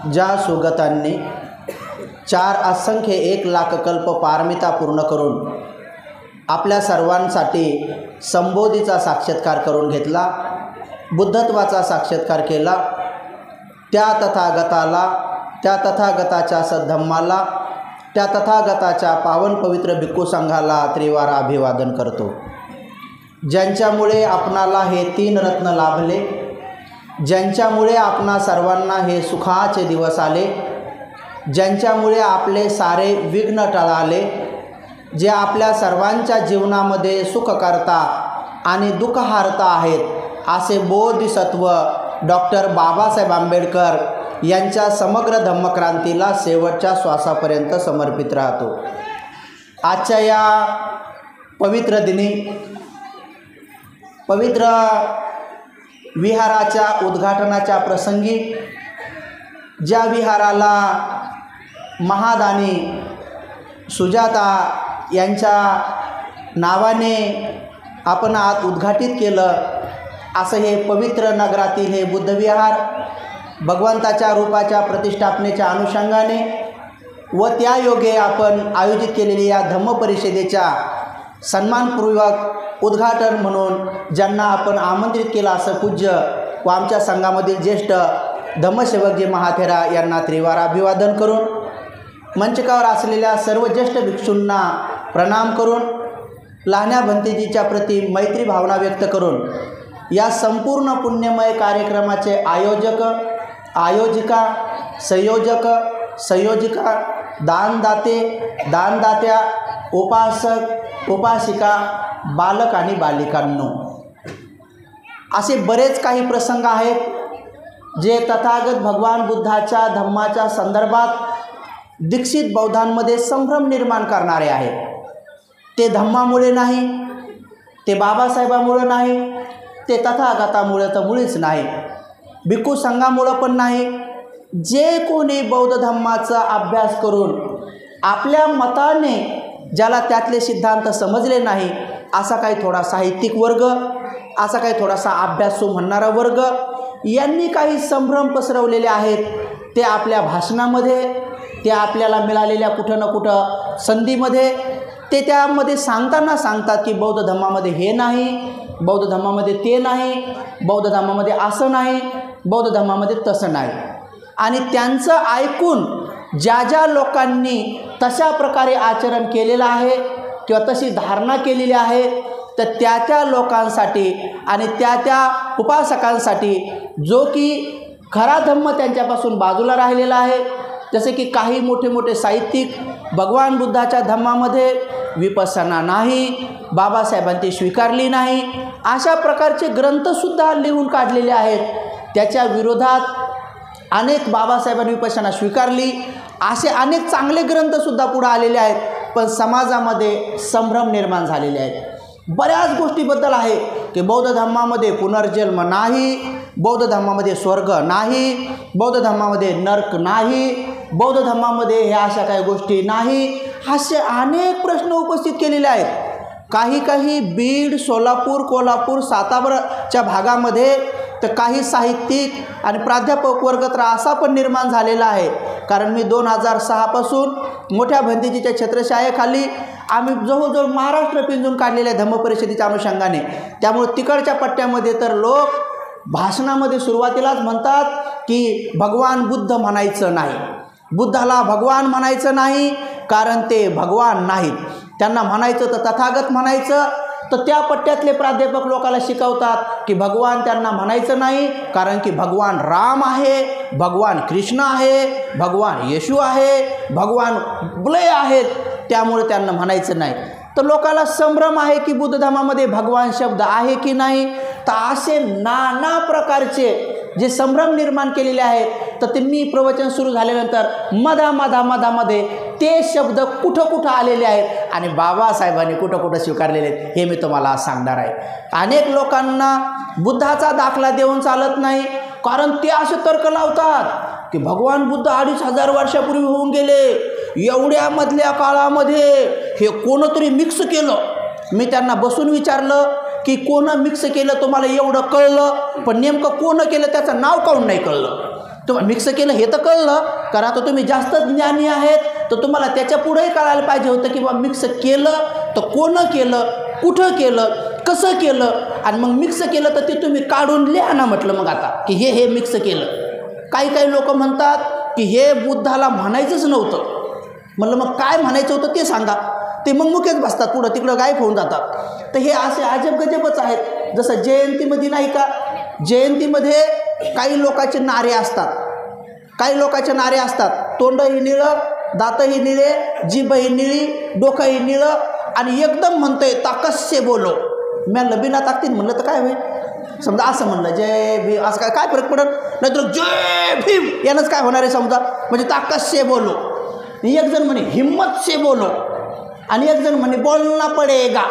ज्या सुगतांनी 4 असंख्य 1 लाख कल्प पारमिता पूर्ण करून आपल्या सर्वांसाठी संबोधीचा साक्षात्कार करून घेतला, बुद्धत्वाचा साक्षात्कार केला, त्या तथागताला, त्या तथागताच्या सद्धम्माला, त्या तथागताच्या पावन पवित्र भिक्खू संघाला त्रिवार अभिवादन करतो। ज्यांच्यामुळे आपणाला हे 3 रत्न लाभले, ज्यांच्यामुळे आपणा सर्वांना हे सुखाचे दिवस आले, ज्यांच्यामुळे आपले सारे विघ्न टळाले, जे आपल्या सर्वांच्या जीवनामध्ये सुखकर्ता आणि दुःखहार्ता आहेत, असे बोधिसत्व डॉक्टर बाबासाहेब आंबेडकर यांच्या समग्र धम्मक्रांतीला शेवटच्या श्वासापर्यंत समर्पित राहतो। आजच्या या पवित्र दिनी पवित्र विहाराच्या उद्घाटनाच्या प्रसंगी, ज्या विहाराला महादानी सुजाता यांच्या नावाने आपण आज उद्घाटित केलं, असं हे पवित्र नगरातील हे बुद्धविहार भगवंताच्या रूपाच्या प्रतिष्ठापनेच्या अनुषंगाने व त्या योगे आपण आयोजित केलेल्या या धम्मपरिषदेच्या सन्मानपूर्वक उद्घाटन म्हणून ज्यांना आपण आमंत्रित केलं, असं पूज्य व आमच्या संघामधील ज्येष्ठ धम्मसेवकजी महाथेरा यांना त्रिवार अभिवादन करून, मंचकावर असलेल्या सर्व ज्येष्ठ भिक्षूंना प्रणाम करून, लहान्या भंतेजीच्या प्रती मैत्री भावना व्यक्त करून, या संपूर्ण पुण्यमय कार्यक्रमाचे आयोजक, आयोजिका, संयोजिका, दानदाते, दानदात्या, उपासक, उपासिका, बालक आणि बालिकांनो, असे बरेच काही प्रसंग आहेत जे तथागत भगवान बुद्धाच्या धम्माच्या संदर्भात दीक्षित बौद्धांमध्ये संभ्रम निर्माण करणारे आहेत। ते धम्मामुळे नाही, ते बाबासाहेबामुळे नाही, ते तथागतामुळे तर मुळीच नाही, भिक्खू संघामुळं पण नाही। जे कोणी बौद्ध धम्माचा अभ्यास करून आपल्या मताने ज्याला त्यातले सिद्धांत समजले नाही, असा काही थोडा साहित्यिक वर्ग, असा काही थोडासा अभ्यासू म्हणणारा वर्ग यांनी काही संभ्रम पसरवलेले आहेत। ते आपल्या भाषणामध्ये, ते आपल्याला मिळालेल्या कुठं ना कुठं संधीमध्ये ते त्यामध्ये सांगतात की बौद्ध धम्मामध्ये हे नाही, बौद्ध धम्मामध्ये ते नाही, बौद्ध धम्मामध्ये असं नाही, बौद्ध धम्मामध्ये तसं नाही। आणि त्यांचं ऐकून ज्या ज्या लोकांनी तशा प्रकारे आचरण केलेलं आहे किंवा तशी धारणा केलेली आहे, तर त्या त्या लोकांसाठी आणि त्या त्या उपासकांसाठी जो की खरा धम्म त्यांच्यापासून बाजूला राहिलेला आहे, जसे की काही मोठे मोठे साहित्यिक भगवान बुद्धाच्या धम्मामध्ये विपස්සना नाही, बाबासाहेबांनी स्वीकारली नाही, अशा प्रकारचे ग्रंथसुद्धा लिहून काढलेले आहेत। त्याच्या विरोधात अनेक बाबासाहेबांनी विपස්සना स्वीकारली असे अनेक चांगले ग्रंथसुद्धा पुढे आलेले आहेत, पण समाजामध्ये संभ्रम निर्माण झालेले आहेत। बऱ्याच गोष्टीबद्दल आहे की बौद्ध धम्मामध्ये पुनर्जन्म नाही, बौद्ध धम्मामध्ये स्वर्ग नाही, बौद्ध धम्मामध्ये नरक नाही, बौद्ध धम्मामध्ये ह्या अशा काही गोष्टी नाही, असे अनेक प्रश्न उपस्थित केलेले आहेत। काही बीड, सोलापूर, कोल्हापूर, साताराच्या भागामध्ये तर काही साहित्यिक आणि प्राध्यापक वर्ग तर असा पण निर्माण झालेला आहे, कारण मी 2006 पासून मोठ्या भंतेजीच्या छत्रछायेखाली आम्ही जवळजवळ महाराष्ट्र पिंजून काढलेल्या धम्मपरिषदेच्या अनुषंगाने, त्यामुळे तिकडच्या पट्ट्यामध्ये तर लोक भाषणामध्ये सुरुवातीलाच म्हणतात की भगवान बुद्ध म्हणायचं नाही, बुद्धाला भगवान म्हणायचं नाही, कारण ते भगवान नाहीत, त्यांना म्हणायचं तर तथागत म्हणायचं। तर त्या पट्ट्यातले प्राध्यापक लोकांना शिकवतात की भगवान त्यांना म्हणायचं नाही, कारण की भगवान राम आहे, भगवान कृष्ण आहे, भगवान येशू आहे, भगवान बुले आहेत, त्यामुळे त्यांना म्हणायचं नाही। तर लोकांना संभ्रम आहे की बुद्ध धर्मामध्ये भगवान शब्द आहे की नाही। तर असे नाना प्रकारचे जे संभ्रम निर्माण केलेले आहेत, तर ते मी प्रवचन सुरू झाल्यानंतर मधामध्ये ते शब्द कुठं आलेले आहेत आणि बाबासाहेबांनी कुठं स्वीकारलेले आहेत, हे मी तुम्हाला आज सांगणार आहे। अनेक लोकांना बुद्धाचा दाखला देऊन चालत नाही, कारण ते असे तर्क लावतात की भगवान बुद्ध 2500 वर्षापूर्वी होऊन गेले, एवढ्या मधल्या काळामध्ये हे कोणतरी मिक्स केलं। मी त्यांना बसून विचारलं की कोण मिक्स केलं तुम्हाला एवढं कळलं, पण नेमकं कोण केलं त्याचं नाव काऊन नाही कळलं। तुम्हाला मिक्स केलं हे तर कळलं, कारण आता तुम्ही जास्त ज्ञानी आहेत तर तुम्हाला त्याच्या पुढेही कळायला पाहिजे होतं की बाबा मिक्स केलं तर कोणं केलं, कुठं केलं, कसं केलं, आणि मग मिक्स केलं तर ते तुम्ही काढून लिहा ना म्हटलं मग आता की हे मिक्स केलं. काही लोक म्हणतात की हे बुद्धाला म्हणायचंच नव्हतं. म्हणलं मग काय म्हणायचं होतं ते सांगा. ते मग मुकेच बसतात, पुढं तिकडं गायब होऊन जातात. तर हे असे अजब गजबच आहेत. जसं जयंतीमध्ये नाही का, जयंतीमध्ये काही लोकांचे नारे असतात, काही लोकांचे नारे असतात, तोंडही निळं, दातही निळे, जीभही निळी, डोकंही निळं, आणि एकदम म्हणतंय ताकस्य बोलो. मी लबिना ताकतीन म्हणलं तर काय होईल, समजा असं म्हणलं जय भीम, असं काय फरक पडत नाही, तर जय भीम यानंच काय होणार आहे समजा, म्हणजे ताकस्य बोलो. एक जण म्हणे हिम्मत से बोलो, आणि एक जण म्हणे बोलना पडेगा.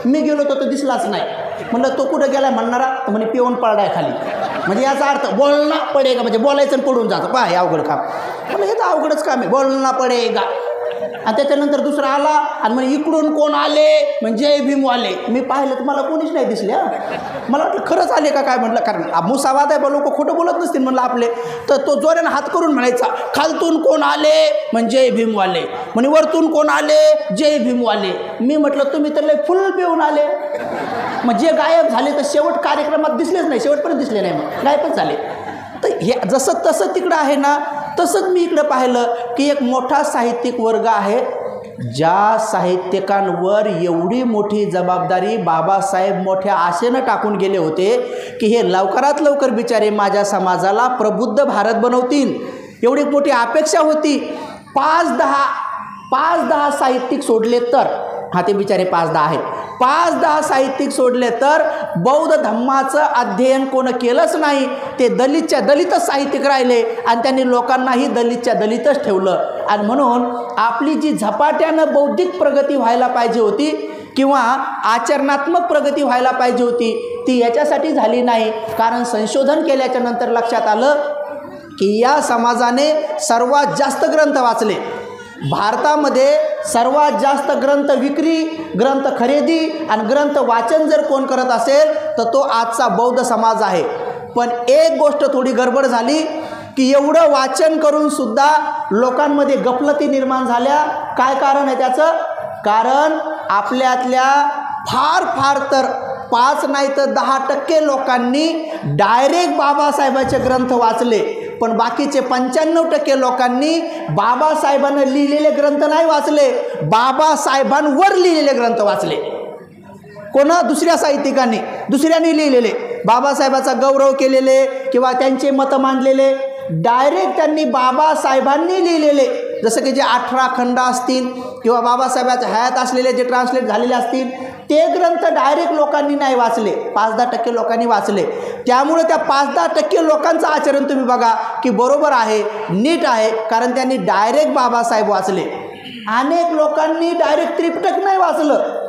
मी गेलो तर तो दिसलाच नाही. म्हणलं तो कुठं गेलाय म्हणणारा, तर म्हणे पिऊन पडलाय खाली. म्हणजे याचा अर्थ बोलना पडेगा म्हणजे बोलायचं आणि पडून जातं. पहा हे अवघड काम. म्हणलं हे तर अवघडच काम आहे, बोलना पडेगा. आणि त्याच्यानंतर दुसरा आला आणि म्हणजे इकडून कोण आले म्हणजे जय भीम आले. मी पाहिलं तर मला कोणीच नाही दिसले. मला वाटलं खरंच आले का काय, म्हटलं कारण मुसावाद आहे बा, लोक खोटं बोलत नसतील म्हणलं आपले. तर तो जोरानं हात करून म्हणायचा, खालतून कोण आले म्हणजे जय भीम आले, म्हणे वरतून कोण आले जय भीम आले. मी म्हटलं तुम्ही तर लय फुल पिऊन आले. मग जे गायब झाले तर शेवट कार्यक्रमात दिसलेच नाही, शेवटपर्यंत दिसले नाही, मग गायबच झाले. तर हे जसं तसं तिकडं आहे ना, तसंच मी इकडं पाहिलं की एक मोठा साहित्यिक वर्ग आहे, ज्या साहित्यिकांवर एवढी मोठी जबाबदारी बाबासाहेब मोठ्या आशेनं टाकून गेले होते की हे लवकरात लवकर बिचारे माझ्या समाजाला प्रबुद्ध भारत बनवतील, एवढी मोठी अपेक्षा होती. 5-10 साहित्यिक सोडले तर, हा ते बिचारे 5-10 आहेत, 5-10 साहित्यिक सोडले तर बौद्ध धम्माचं अध्ययन कोण केलंच नाही. ते दलितच्या दलितच साहित्यिक राहिले आणि त्यांनी लोकांनाही दलितच्या दलितच ठेवलं. आणि म्हणून आपली जी झपाट्यानं बौद्धिक प्रगती व्हायला पाहिजे होती किंवा आचरणात्मक प्रगती व्हायला पाहिजे होती ती याच्यासाठी झाली नाही. कारण संशोधन केल्याच्या नंतर लक्षात आलं की या समाजाने सर्वात जास्त ग्रंथ वाचले. भारतामध्ये सर्वात जास्त ग्रंथ विक्री, ग्रंथ खरेदी आणि ग्रंथ वाचन जर कोण करत असेल तर तो आजचा बौद्ध समाज आहे. पण एक गोष्ट थोडी गडबड झाली की एवढं वाचन करून सुद्धा लोकांमध्ये गफलती निर्माण झाल्या. काय कारण आहे त्याचं? कारण आपल्यातल्या फार तर 5 नाही तर 10% लोकांनी डायरेक्ट बाबासाहेबांचे ग्रंथ वाचले, पण बाकीचे 95% लोकांनी बाबासाहेबांना लिहिलेले ग्रंथ नाही वाचले, बाबासाहेबांवर लिहिलेले ग्रंथ वाचले. कोणा दुसऱ्या साहित्यिकांनी दुसऱ्यांनी लिहिलेले बाबासाहेबाचा गौरव केलेले किंवा त्यांचे मतं मांडलेले डायरेक्ट त्यांनी बाबासाहेबांनी लिहिलेले, जसं की जे 18 खंड असतील किंवा बाबासाहेबाच्या हयात असलेले जे ट्रान्सलेट झालेले असतील ते ग्रंथ डायरेक्ट लोकांनी नाही वाचले, 5-10% लोकांनी वाचले. त्यामुळे त्या 5-10% लोकांचं आचरण तुम्ही बघा की बरोबर आहे, नीट आहे, कारण त्यांनी डायरेक्ट बाबासाहेब वाचले. अनेक लोकांनी डायरेक्ट त्रिपिटक नाही वाचलं.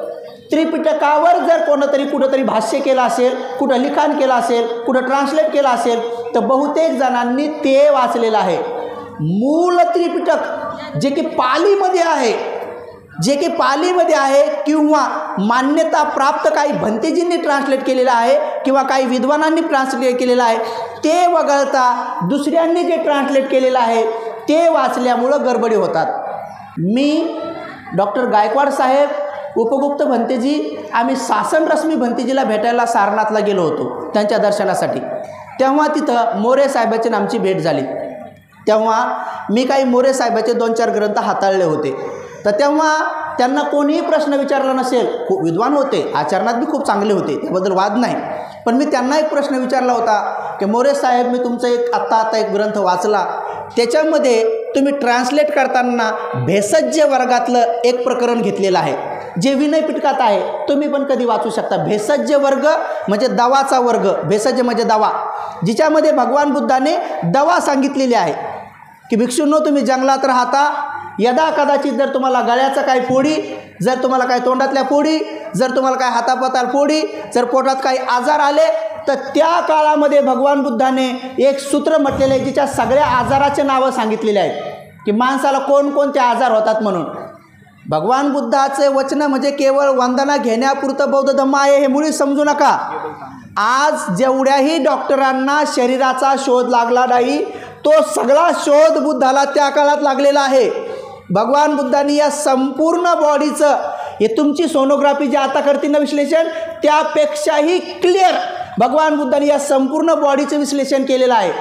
त्रिपिटकावर जर कोणतरी कुठंतरी भाष्य केलं असेल, कुठं लिखाण केलं असेल, कुठं ट्रान्सलेट केलं असेल तर बहुतेक जणांनी ते वाचलेलं आहे. मूळ त्रिपिटक जे की पालीमध्ये आहे किंवा मान्यता प्राप्त काही भंतेजींनी ट्रान्सलेट केलेलं आहे किंवा काही विद्वानांनी ट्रान्सलेट केलेलं आहे, ते वगळता दुसऱ्यांनी जे ट्रान्सलेट केलेलं आहे ते वाचल्यामुळं गडबडी होतात. मी डॉक्टर गायकवाड साहेब, उपगुप्त भंतेजी, आम्ही शासन रश्मी भंतेजीला भेटायला सारनाथला गेलो होतो त्यांच्या दर्शनासाठी. तेव्हा तिथं मोरे साहेबाची आमची भेट झाली. तेव्हा मी काही मोरे साहेबाचे 2-4 ग्रंथ हाताळले होते. तर तेव्हा त्यांना कोणीही प्रश्न विचारला नसेल, खूप विद्वान होते, आचरणात बी खूप चांगले होते, त्याबद्दल वाद नाही. पण मी त्यांना एक प्रश्न विचारला होता की मोरे साहेब, मी तुमचा आत्ता एक ग्रंथ वाचला, त्याच्यामध्ये तुम्ही ट्रान्सलेट करताना भेषज वर्गातलं एक प्रकरण घेतलेलं आहे जे विनय पिटकात आहे, तुम्ही पण कधी वाचू शकता. भेषज वर्ग म्हणजे दवाचा वर्ग, भेषज म्हणजे दवा, जिच्यामध्ये भगवान बुद्धाने दवा सांगितलेली आहे की भिक्षूंनो, तुम्ही जंगलात राहता, यदा कदाचित जर तुम्हाला गळ्याचं काही फोडी, जर तुम्हाला काही तोंडातल्या फोडी, जर तुम्हाला काही हातापाताल फोडी, जर पोटात काही आजार आले तर त्या काळामध्ये भगवान बुद्धाने एक सूत्र म्हटलेलं आहे जिच्या सगळ्या आजाराचे नावं सांगितलेले आहेत की माणसाला कोणकोणते आजार होतात म्हणून. भगवान बुद्धाचे वचन म्हणजे केवळ वंदना घेण्यापुरतं बौद्ध धम्म आहे हे मुळीच समजू नका. आज जेवढ्याही डॉक्टरांना शरीराचा शोध लागला नाही तो सगळा शोध बुद्धाला त्या काळात लागलेला आहे. भगवान बुद्धांनी या संपूर्ण बॉडीचं, हे तुमची सोनोग्राफी जे आता करते ना विश्लेषण, त्यापेक्षाही क्लिअर भगवान बुद्धांनी या संपूर्ण बॉडीचं विश्लेषण केलेलं आहे.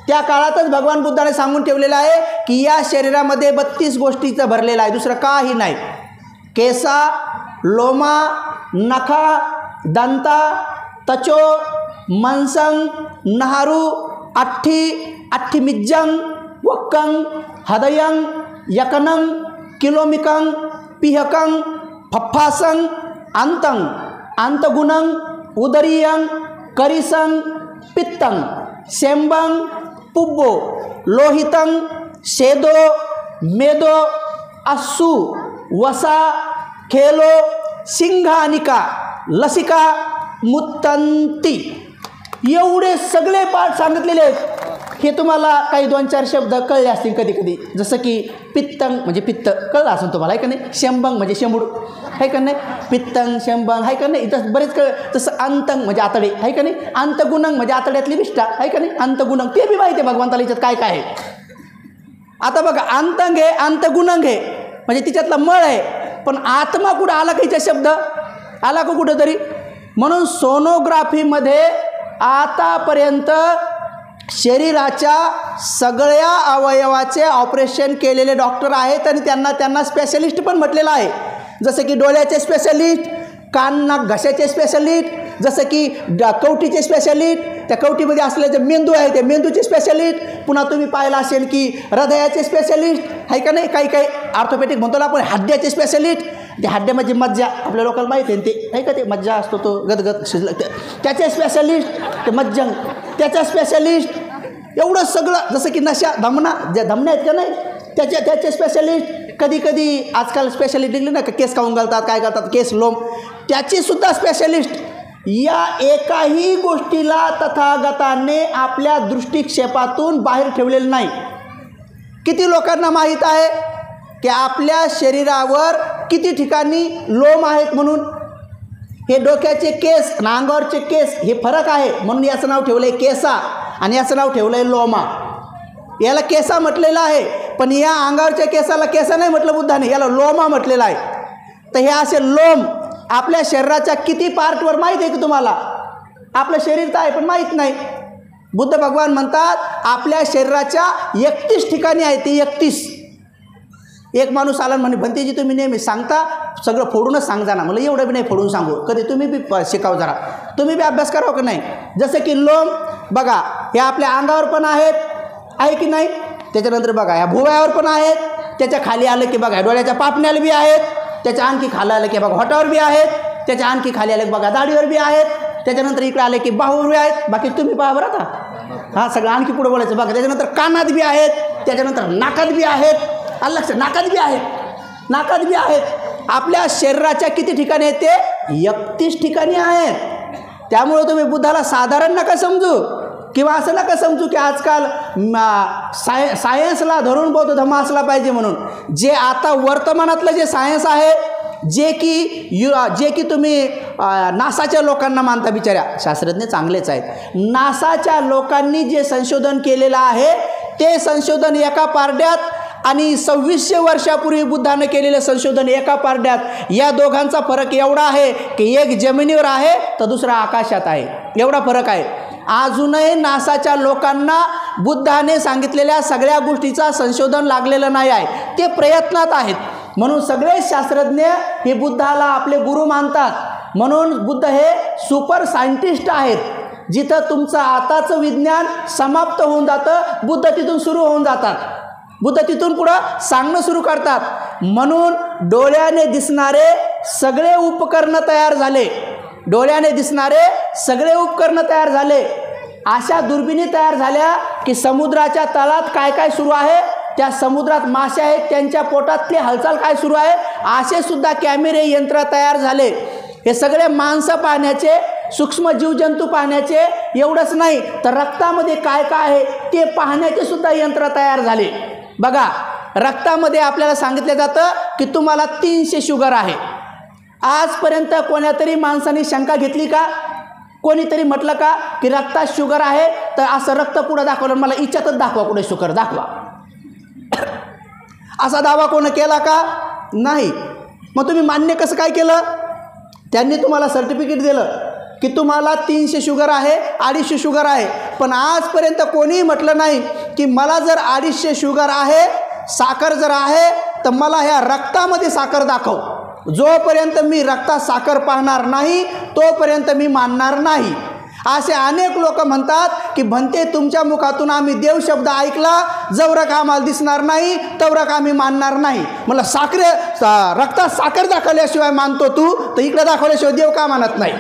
त्या काळातच भगवान बुद्धाने सांगून ठेवलेलं आहे की या शरीरामध्ये 32 गोष्टीचं भरलेलं आहे, दुसरं काही नाही. केसा, लोमा, नखा, दंता, तचो, मनसंग, नहारू, अठ्ठिमिज्जंग, वक्कंग, हदयंग, यकनंग, किलोमिकंग, पिहकंग, फफ्फासंग, अंतंग, अंतगुणंग, उदरीयंग, करिसंग, पित्तंग, शेंबंग, पुब्बो, लोहितंग, शेदो, मेदो, अस्सू, वसा, खेलो, सिंघानिका, लसिका, मुत्तंती, एवढे सगळे पाठ सांगितलेले आहेत. हे तुम्हाला काही 2-4 शब्द कळले असतील कधी कधी, जसं की पित्तंग म्हणजे पित्त कळलं असेल तुम्हाला, आहे का नाही. शेंबंग म्हणजे शेंबूड, आहे का नाही. पित्तंग, शेंबंग, आहे का नाही. इथं बरेच तसं अंतंग म्हणजे आतडे, आहे का नाही. अंतगुणंग म्हणजे आतड्यातली विष्ठा, आहे का नाही. अंतगुणंग ते बी माहिती आहे भगवंताला याच्यात काय काय आहे. आता बघा, अंतंग आहे, अंतगुणंग आहे म्हणजे तिच्यातला मळ आहे, पण आत्मा कुठं आला का, हिचा शब्द आला का कुठं तरी. म्हणून सोनोग्राफीमध्ये आतापर्यंत शरीराच्या सगळ्या अवयवाचे ऑपरेशन केलेले डॉक्टर आहेत आणि त्यांना स्पेशलिस्ट पण म्हटलेलं आहे. जसं की डोळ्याचे स्पेशलिस्ट, कान नाक घशाचे स्पेशलिस्ट, जसं की कवटीचे स्पेशलिस्ट, त्या कवटीमध्ये असलेले जे मेंदू आहे ते मेंदूचे स्पेशलिस्ट, पुन्हा तुम्ही पाहिलं असेल की हृदयाचे स्पेशलिस्ट, आहे का नाही. काही ऑर्थोपेडिक म्हणतो ना आपण, हड्ड्याचे स्पेशलिस्ट, ते हड्ड्यामध्ये मज्जा आपल्या लोकांना माहिती आहे ते, आहे का, ते मज्जा असतो तो गदगद शिजलं त्याचे स्पेशलिस्ट, ते मज्जंग त्याच्या स्पेशलिस्ट, एवढं सगळं. जसं की नशा, धमना, ज्या धमन्या आहेत का नाही त्याचे स्पेशलिस्ट. कधी आजकाल स्पेशलिस्ट निघली ना, केस काऊन घालतात, काय घालतात, केस लोम, त्याची सुद्धा स्पेशलिस्ट. या एकाही गोष्टीला तथागताने आपल्या दृष्टिक्षेपातून बाहेर ठेवलेलं नाही. किती लोकांना माहीत आहे की आपल्या शरीरावर किती ठिकाणी लोम आहेत म्हणून. हे डोक्याचे केस आणि अंगावरचे केस हे फरक आहे, म्हणून याचं नाव ठेवलं आहे केसा आणि याचं नाव ठेवलं आहे लोमा. याला केसा म्हटलेलं आहे, पण या अंगावरच्या केसाला केसा नाही म्हटलं बुद्धाने, याला लोमा म्हटलेलं आहे. तर हे असे लोम आपल्या शरीराच्या किती पार्टवर माहीत आहे की तुम्हाला. आपलं शरीर तर आहे पण माहीत नाही. बुद्ध भगवान म्हणतात आपल्या शरीराच्या 31 ठिकाणी आहे ते 31. एक माणूस आला म्हणे, भंतेजी तुम्ही नेहमी सांगता सगळं फोडूनच सांगा ना. मला एवढं बी नाही फोडून सांगू, कधी तुम्ही बी शिकाव, जरा तुम्ही बी अभ्यास करावं की नाही. जसं की लोम बघा, हे आपल्या अंगावर पण आहेत, आहे की नाही. त्याच्यानंतर बघा ह्या भुवयावर पण आहेत, त्याच्या खाली आलं की बघा डोळ्याच्या पापण्याला बी आहेत, त्याच्या आणखी खाली आलं की बघा होटावर बी आहेत, त्याच्या आणखी खाली आलं की बघा दाढीवर बी आहेत, त्याच्यानंतर इकडे आले की बाहूवर बी आहेत. बाकी तुम्ही पहा बरं आता, हां सगळं आणखी पुढे बोलायचं बघा. त्याच्यानंतर कानात बी आहेत, त्याच्यानंतर नाकात बी आहेत, लक्ष नाकात बी आहेत, नाकात बी आहेत. आपल्या शरीराच्या किती ठिकाणी आहेत ते 31 ठिकाणी आहेत. त्यामुळे तुम्ही बुद्धाला साधारण नका समजू, किंवा असं नका समजू की आजकाल सायन्सला धरून बौद्ध धर्म असला पाहिजे म्हणून. जे आता वर्तमानातलं जे सायन्स आहे, जे की तुम्ही नासाच्या लोकांना मानता, बिचाऱ्या शास्त्रज्ञ चांगलेच आहेत, नासाच्या लोकांनी जे संशोधन केलेलं आहे ते संशोधन एका पारड्यात आणि 2600 वर्षापूर्वी बुद्धानं केलेलं संशोधन एका पारड्यात, या दोघांचा फरक एवढा आहे की एक जमिनीवर आहे तर दुसरा आकाशात आहे, एवढा फरक आहे. अजूनही नासाच्या लोकांना बुद्धाने सांगितलेल्या सगळ्या गोष्टीचा संशोधन लागलेलं नाही आहे, ते प्रयत्नात आहेत. म्हणून सगळे शास्त्रज्ञ हे बुद्धाला आपले गुरु मानतात. म्हणून बुद्ध हे सुपर सायंटिस्ट आहेत. जिथं तुमचं आताचं विज्ञान समाप्त होऊन जातं, बुद्ध तिथून सुरू होऊन जातात. बुद्ध तिथून पुढं सांगणं सुरू करतात. म्हणून डोळ्याने दिसणारे सगळे उपकरणं तयार झाले, डोळ्याने दिसणारे सगळे उपकरणं तयार झाले. अशा दुर्बिणी तयार झाल्या की समुद्राच्या तळात काय काय सुरू आहे, त्या समुद्रात मासे आहेत त्यांच्या पोटातली हालचाल काय सुरू आहे, असे सुद्धा कॅमेरे यंत्र तयार झाले. हे सगळे माणसं पाहण्याचे, सूक्ष्म जीवजंतू पाहण्याचे, एवढंच नाही तर रक्तामध्ये काय काय आहे ते पाहण्याचे सुद्धा यंत्र तयार झाले. बघा, रक्तामध्ये आपल्याला सांगितलं जातं की तुम्हाला 300 शुगर आहे. आजपर्यंत कोण्यातरी माणसाने शंका घेतली का? कोणीतरी म्हटलं का की रक्तात शुगर आहे तर असं रक्त पुढं दाखवलं, मला इच्छातच दाखवा कुठे शुगर दाखवा, असा दावा कोण केला का? नाही. मग तुम्ही मान्य कसं काय केलं? त्यांनी तुम्हाला सर्टिफिकेट दिलं की तुम्हाला 300 शुगर आहे, 250 शुगर आहे, पण आजपर्यंत कोणीही म्हटलं नाही की मला जर 250 शुगर आहे, साखर जर आहे तर मला ह्या रक्तामध्ये साखर दाखव. जोपर्यंत मी रक्तात साखर पाहणार नाही तोपर्यंत मी मानणार नाही. असे अनेक लोक म्हणतात की भंते तुमच्या मुखातून आम्ही देव शब्द ऐकला, जवरक आम्हाला दिसणार नाही तवरक आम्ही मानणार नाही. मला रक्तात साखर दाखवल्याशिवाय मानतो तू, तर इकडे दाखवल्याशिवाय देव का मानत नाही?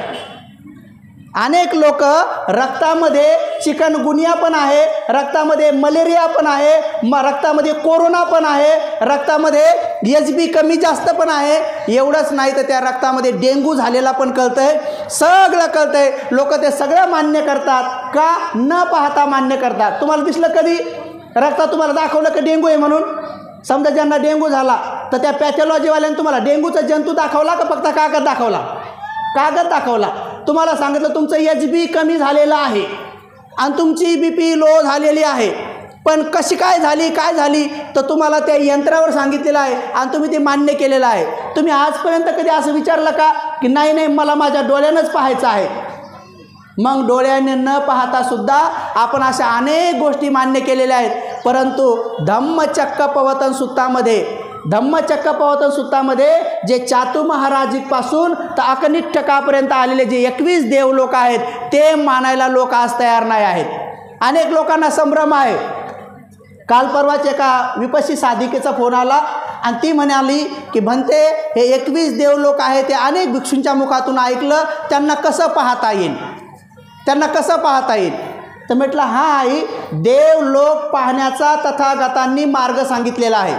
अनेक लोक रक्तामध्ये चिकनगुनिया पण आहे, रक्तामध्ये मलेरिया पण आहे, रक्तामध्ये कोरोना पण आहे, रक्तामध्ये HB कमी जास्त पण आहे. एवढंच नाही तर त्या रक्तामध्ये डेंग्यू झालेला पण कळतंय, सगळं कळतंय. लोक ते सगळं मान्य करतात का? न पाहता मान्य करतात. तुम्हाला दिसलं कधी रक्तात तुम्हाला दाखवलं की डेंग्यू आहे म्हणून? समजा ज्यांना डेंग्यू झाला तर त्या पॅथॉलॉजीवाल्याने तुम्हाला डेंग्यूचा जंतू दाखवला का फक्त कागद दाखवला? कागद दाखवला. तुम्हाला सांगितलं तुमचं HB कमी झालेलं आहे आणि तुमची BP लो झालेली आहे, पण कशी काय झाली काय झाली तर तुम्हाला त्या यंत्रावर सांगितलेलं आहे आणि तुम्ही ते मान्य केलेलं आहे. तुम्ही आजपर्यंत कधी असं विचारलं का की नाही नाही मला माझ्या डोळ्यानंच पाहायचं आहे? मग डोळ्याने न पाहता सुद्धा आपण अशा अनेक गोष्टी मान्य केलेल्या आहेत. परंतु धम्मचक्कपवतन सुत्तामध्ये जे चातु महाराजीपासून तर अकनिष्ठकापर्यंत आलेले जे 21 देव लोक आहेत ते मानायला लोक आज तयार नाही आहेत. अनेक लोकांना संभ्रम आहे. काल परवाच एका विपश्ची साधिकेचा फोन आला आणि ती म्हणाली की भंते हे 21 देव लोक आहेत ते अनेक भिक्षूंच्या मुखातून ऐकलं, त्यांना कसं पाहता येईल? तर म्हटलं हां आई, देव लोक पाहण्याचा तथागतांनी मार्ग सांगितलेला आहे.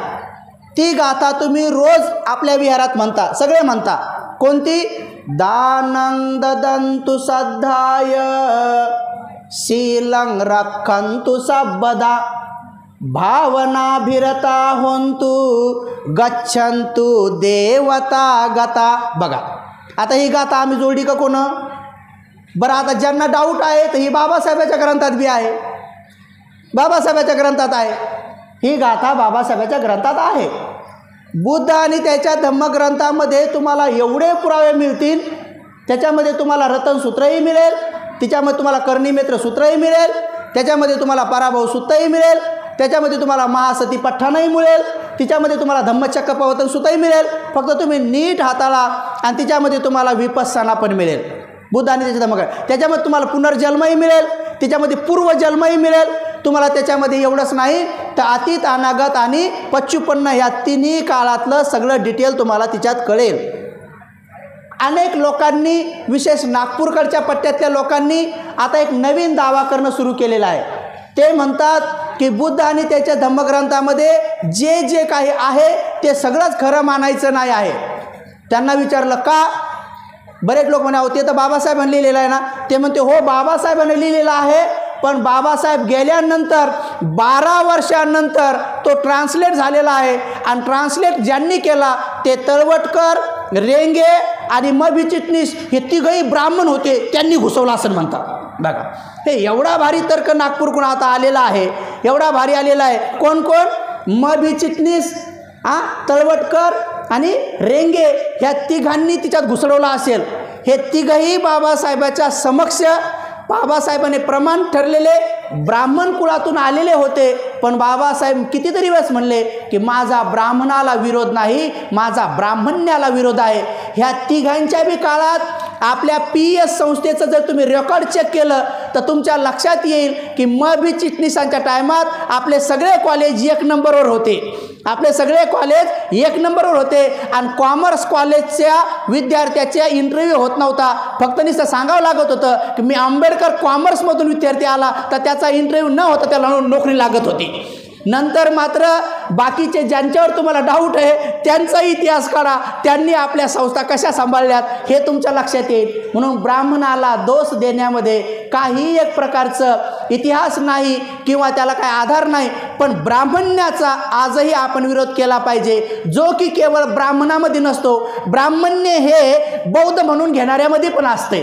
ती गाथा तुम्ही रोज आपल्या विहारात म्हणता, सगळे म्हणता. कोणती? दानं ददन्तु सद्धाय शीलं रक्षन्तु सबदा भावनाभिरता होन्तु गच्छन्तु देवता गता. बघा आता ही गाथा आम्ही जोडली का कोण? बरं आता ज्यांना डाऊट आहे तर ही बाबासाहेबाच्या ग्रंथात बी आहे, बाबासाहेबाच्या ग्रंथात आहे. ही गाथा बाबासाहेबाच्या ग्रंथात आहे. बुद्ध आणि त्याच्या धम्मग्रंथामध्ये तुम्हाला एवढे पुरावे मिळतील. त्याच्यामध्ये तुम्हाला रतनसूत्रही मिळेल, तिच्यामध्ये तुम्हाला कर्णिमेत्र सूत्रही मिळेल, त्याच्यामध्ये तुम्हाला पराभव सूत्रही मिळेल, त्याच्यामध्ये तुम्हाला महासती पठ्ठाणही मिळेल, तिच्यामध्ये तुम्हाला धम्मचक्कपवतन सूत्रही मिळेल. फक्त तुम्ही नीट हाताळा आणि तिच्यामध्ये तुम्हाला विपस्सना पण मिळेल. बुद्ध आणि त्याच्या धम्मग्रंथ त्याच्यामध्ये तुम्हाला पुनर्जन्मही मिळेल, तिच्यामध्ये पूर्वजन्मही मिळेल. तुम्हाला त्याच्यामध्ये एवढंच नाही तर अतीत, अनागत आणि पच्चुपन्न ह्या तिन्ही काळातलं सगळं डिटेल तुम्हाला तिच्यात कळेल. अनेक लोकांनी, विशेष नागपूरकडच्या पट्ट्यातल्या लोकांनी आता एक नवीन दावा करणं सुरू केलेला आहे. ते म्हणतात की बुद्ध आणि त्याच्या धम्मग्रंथामध्ये जे जे काही आहे ते सगळंच खरं मानायचं नाही आहे. त्यांना विचारलं का? बरेच लोक म्हणे ते तर बाबासाहेबांनी लिहिलेलं आहे ना. ते म्हणते हो बाबासाहेबांनी लिहिलेलं आहे, पण बाबासाहेब गेल्यानंतर 12 वर्षांनंतर तो ट्रान्सलेट झालेला आहे आणि ट्रान्सलेट ज्यांनी केला ते तळवटकर, रेंगे आणि मभी चिटणीस हे तिघही ब्राह्मण होते, त्यांनी घुसवला असं म्हणतात. बघा हे एवढा भारी तर्क नागपूरकडून आता आलेला आहे, एवढा भारी आलेला आहे. कोण कोण? मभी चिटणीस, तळवटकर आणि रेंगे ह्या तिघांनी तिच्यात घुसळवला असेल. हे तिघही बाबासाहेबाच्या समक्ष बाबासाहेबांनी प्रमाण ठरलेले ब्राह्मण कुळातून आलेले होते. पण बाबासाहेब कितीतरी वेळेस म्हणले की माझा ब्राह्मणाला विरोध नाही, माझा ब्राह्मण्याला विरोध आहे. ह्या तिघांच्या बी काळात आपल्या PS संस्थेचं जर तुम्ही रेकॉर्ड चेक केलं तर तुमच्या लक्षात येईल की मभी चिटणीसांच्या टायमात आपले सगळे कॉलेज 1 नंबरवर होते. आपले सगळे कॉलेज 1 नंबरवर होते आणि कॉमर्स कॉलेजच्या विद्यार्थ्याचा इंटरव्ह्यू होत नव्हता. फक्त नुसतं सांगावं लागत होतं की मी आंबेडकर कॉमर्समधून विद्यार्थी आला तर त्याचा इंटरव्ह्यू न होता त्याला नोकरी लागत होती. नंतर मात्र बाकीचे ज्यांच्यावर तुम्हाला डाऊट आहे त्यांचा इतिहास काढा, त्यांनी आपल्या संस्था कशा सांभाळल्यात हे तुमच्या लक्षात येईल. म्हणून ब्राह्मणाला दोष देण्यामध्ये काही एक प्रकारचं इतिहास नाही किंवा त्याला काही आधार नाही. पण ब्राह्मण्याचा आजही आपण विरोध केला पाहिजे, जो की केवळ ब्राह्मणामध्ये नसतो. ब्राह्मण्य हे बौद्ध म्हणून घेणाऱ्यामध्ये पण असते.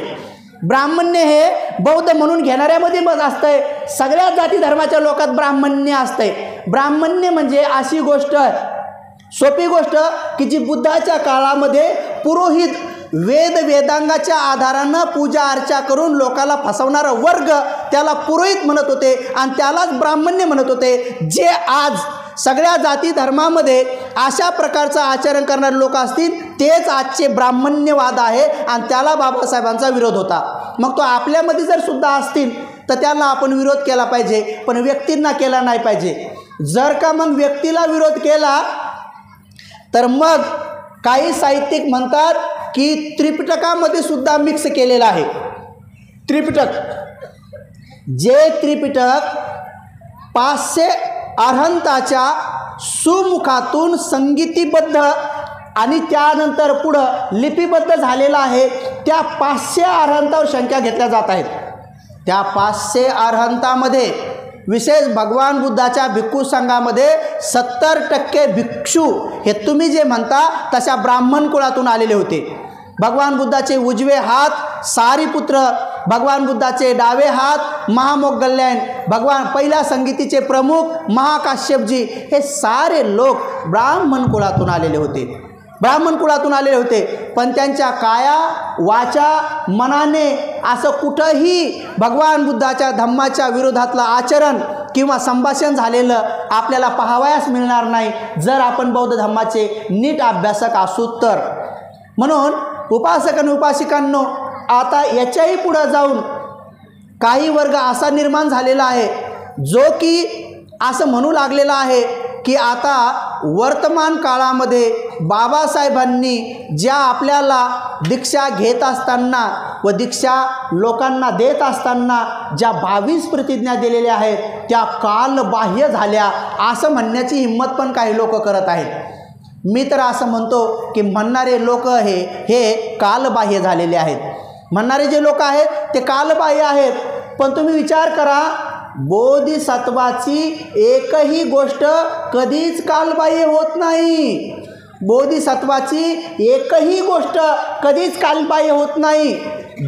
ब्राह्मण्य हे बौद्ध म्हणून घेणाऱ्यामध्ये मग असतंय, सगळ्या जाती धर्माच्या लोकात ब्राह्मण्य असतंय. ब्राह्मण्य म्हणजे अशी गोष्ट, सोपी गोष्ट की जी बुद्धाच्या काळामध्ये पुरोहित वेदांगाच्या आधारानं पूजा अर्चा करून लोकाला फसवणारा वर्ग त्याला पुरोहित म्हणत होते आणि त्यालाच ब्राह्मण्य म्हणत होते. जे आज सगळ्या जाती धर्मामध्ये अशा प्रकारचं आचरण करणारे लोक असतील तेच आजचे ब्राह्मण्यवाद आहे आणि त्याला बाबासाहेबांचा विरोध होता. मग तो आपल्यामध्ये जर सुद्धा असतील तर त्यांना आपण विरोध केला पाहिजे, पण व्यक्तींना केला नाही पाहिजे. जर का मग व्यक्तीला विरोध केला तर मग काही साहित्यिक म्हणतात की त्रिपिटकामध्ये सुद्धा मिक्स केलेलं आहे. त्रिपिटक, जे त्रिपिटक 500 अरहंताच्या सुमुखातून संगीतीबद्ध आणि त्यानंतर पुढं लिपिबद्ध झालेलं आहे, त्या 500 अरहंतावर संख्या घेतल्या जात आहेत. त्या 500 अरहंतामध्ये विशेष भगवान बुद्धाच्या भिक्खू संघामध्ये 70% भिक्षू हे तुम्ही जे म्हणता तशा ब्राह्मण कुळातून आलेले होते. भगवान बुद्धाचे उजवे हात सारीपुत्र, भगवान बुद्धाचे डावे हात महामोगल्यान, भगवान पहिल्या संगीतीचे प्रमुख महाकाश्यपजी, हे सारे लोक ब्राह्मण कुळातून आलेले होते. ब्राह्मण कुळातून आलेले होते, पण त्यांच्या काया वाचा मनाने असं कुठंही भगवान बुद्धाच्या धम्माच्या विरोधातलं आचरण किंवा संभाषण झालेलं आपल्याला पाहावयास मिळणार नाही जर आपण बौद्ध धम्माचे नीट अभ्यासक असू तर. म्हणून उपासक आणि उपासिकांनो, आता याच्याही पुढं जाऊन काही वर्ग असा निर्माण झालेला आहे जो की असं म्हणू लागलेला आहे की आता वर्तमान काळामध्ये बाबासाहेबांनी ज्या आपल्याला दीक्षा घेत असताना व दीक्षा लोकांना देत असताना ज्या 22 प्रतिज्ञा दिलेल्या आहेत त्या कालबाह्य झाल्या असं म्हणण्याची हिंमत पण काही लोक करत आहेत. मी तर असं म्हणतो की म्हणणारे लोक हे कालबाह्य झालेले आहेत. म्हणणारे जे लोक आहेत ते कालबाह्य आहेत. पण तुम्ही विचार करा, बोधिसत्वाची एकही गोष्ट कधीच कालबाह्य होत नाही. बोधिसत्वाची एकही गोष्ट कधीच कालबाह्य होत नाही.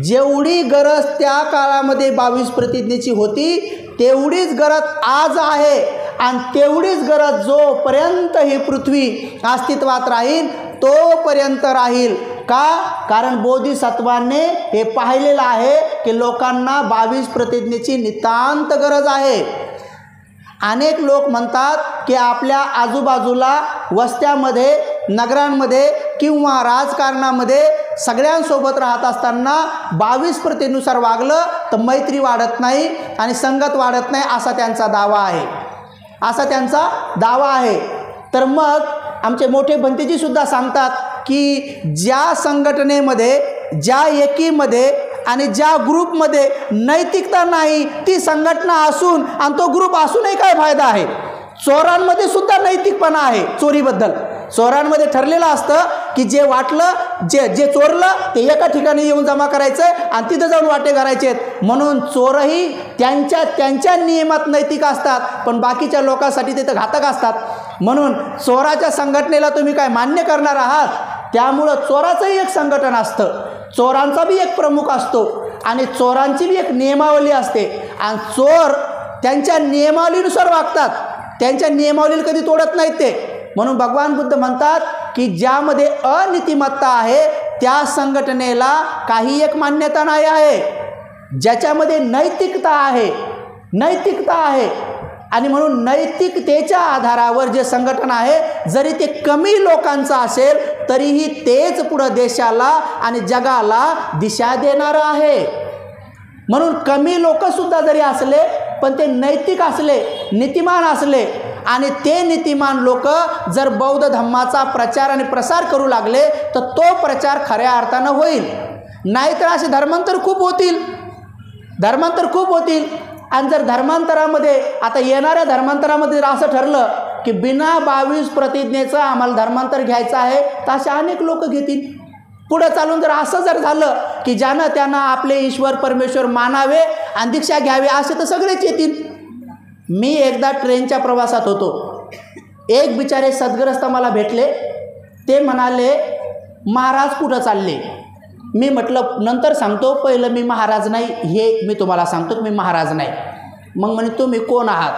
जेवढी गरज त्या काळामध्ये 22 प्रतिज्ञेची होती तेवढीच गरज आज आहे आणि तेवढीच गरज जोपर्यंत ही पृथ्वी अस्तित्वात राहील तोपर्यंत राहील. का? कारण बोधिसत्वाने हे पाहिलेलं आहे की लोकांना 22 प्रतिज्ञेची नितांत गरज आहे. अनेक लोक म्हणतात की आपल्या आजूबाजूला वस्त्यामध्ये, नगरांमध्ये किंवा राजकारणामध्ये सगळ्यांसोबत राहत असताना 22 प्रतिज्ञेनुसार वागलं तर मैत्री वाढत नाही आणि संगत वाढत नाही असा त्यांचा दावा आहे. तर मग आमचे मोठे भंतेजीसुद्धा सांगतात की ज्या संघटनेमध्ये, ज्या एकीमध्ये आणि ज्या ग्रुपमध्ये नैतिकता नाही ती संघटना असून आणि तो ग्रुप असूनही काय फायदा आहे. चोरांमध्ये सुद्धा नैतिकपणा आहे. चोरीबद्दल चोरांमध्ये ठरलेलं असतं की जे वाटलं, जे चोरलं ते एका ठिकाणी येऊन जमा करायचं आणि तिथं जाऊन वाटे करायचे. म्हणून चोरही त्यांच्या नियमात नैतिक असतात पण बाकीच्या लोकांसाठी ते तर घातक असतात. म्हणून चोराच्या संघटनेला तुम्ही काय मान्य करणार आहात? त्यामुळं चोराचंही एक संघटन असतं, चोरांचा बी एक प्रमुख असतो आणि चोरांची बी एक नियमावली असते आणि चोर त्यांच्या नियमावलीनुसार वागतात, त्यांच्या नियमावलीला कधी तोडत नाहीत ते. म्हणून भगवान बुद्ध म्हणतात की ज्यामध्ये अनीतिमत्ता आहे त्या संघटनेला काही एक मान्यता नाही आहे. ज्याच्यामध्ये नैतिकता आहे आणि म्हणून नैतिकतेच्या आधारावर जे संघटन आहे जरी ते कमी लोकांचं असेल तरीही तेच पुढं देशाला आणि जगाला दिशा देणारं आहे. म्हणून कमी लोकसुद्धा जरी असले पण ते नैतिक असले, नीतिमान असले आणि ते नीतिमान लोक जर बौद्ध धम्माचा प्रचार आणि प्रसार करू लागले तर तो प्रचार खऱ्या अर्थानं होईल. नाहीतर असे धर्मांतर खूप होतील. आणि जर धर्मांतरामध्ये, आता येणाऱ्या धर्मांतरामध्ये असं ठरलं की बिना 22 प्रतिज्ञेचं आम्हाला धर्मांतर घ्यायचं आहे तर असे अनेक लोक घेतील. पुढं चालून जर असं जर झालं की ज्यानं त्यांना आपले ईश्वर परमेश्वर मानावे आणि दीक्षा घ्यावी असे तर सगळेच येतील. मी एकदा ट्रेनच्या प्रवासात होतो. एक बिचारे सद्ग्रस्त मला भेटले. ते म्हणाले, महाराज कुठं चालले? मी म्हटलं नंतर सांगतो, पहिलं मी महाराज नाही हे मी तुम्हाला सांगतो की मी महाराज नाही. मग म्हणे तुम्ही कोण आहात?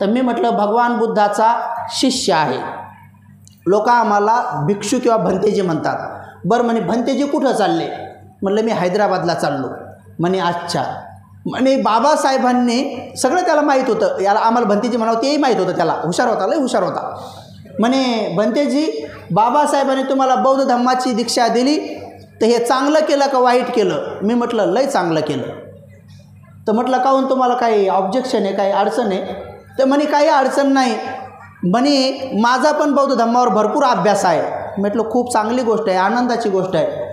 तर मी म्हटलं भगवान बुद्धाचा शिष्य आहे. लोक आम्हाला भिक्षू किंवा भंतेजी म्हणतात. बरं म्हणे भंतेजी कुठं चालले? म्हटलं मी हैदराबादला चाललो. म्हणे अच्छा. म्हणे बाबासाहेबांनी सगळं त्याला माहीत होतं, याला आम्हाला भंतेजी म्हणावं तेही माहीत होतं, त्याला हुशार होता, लय हुशार होता. म्हणे भंतेजी बाबासाहेबांनी तुम्हाला बौद्ध धम्माची दीक्षा दिली तर हे चांगलं केलं का वाईट केलं? मी म्हटलं लय चांगलं केलं. तर म्हटलं काहून तुम्हाला काही ऑब्जेक्शन आहे, काही अडचण आहे? तर म्हणे काही अडचण नाही. म्हणे माझा पण बौद्ध धम्मावर भरपूर अभ्यास आहे. म्हटलं खूप चांगली गोष्ट आहे, आनंदाची गोष्ट आहे.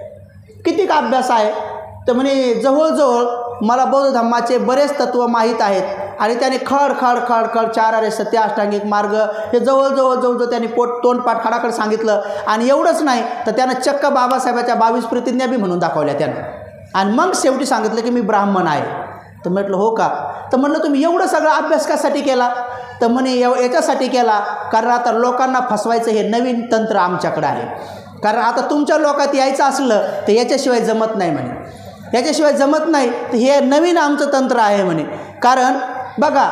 किती का अभ्यास आहे? तर म्हणे जवळजवळ मला बौद्ध धम्माचे बरेच तत्त्व माहीत आहेत आणि त्याने खड खड खड खड 4 आर्य सत्य अष्टांगिक मार्ग हे जवळजवळ त्याने तोंडपाठ खडाखड सांगितलं. आणि एवढंच नाही तर त्यानं चक्क बाबासाहेबाच्या 22 प्रतिज्ञा बी म्हणून दाखवल्या त्यानं. आणि मग शेवटी सांगितलं की मी ब्राह्मण आहे. तर म्हटलं हो का? तर म्हटलं तुम्ही एवढं सगळं अभ्यास कशासाठी केला? तर म्हणे याच्यासाठी केला कारण आता लोकांना फसवायचं हे नवीन तंत्र आमच्याकडे आहे. कारण आता तुमच्या लोकात यायचं असलं तर याच्याशिवाय जमत नाही म्हणे, याच्याशिवाय जमत नाही, तर हे नवीन आमचं तंत्र आहे म्हणे. कारण बघा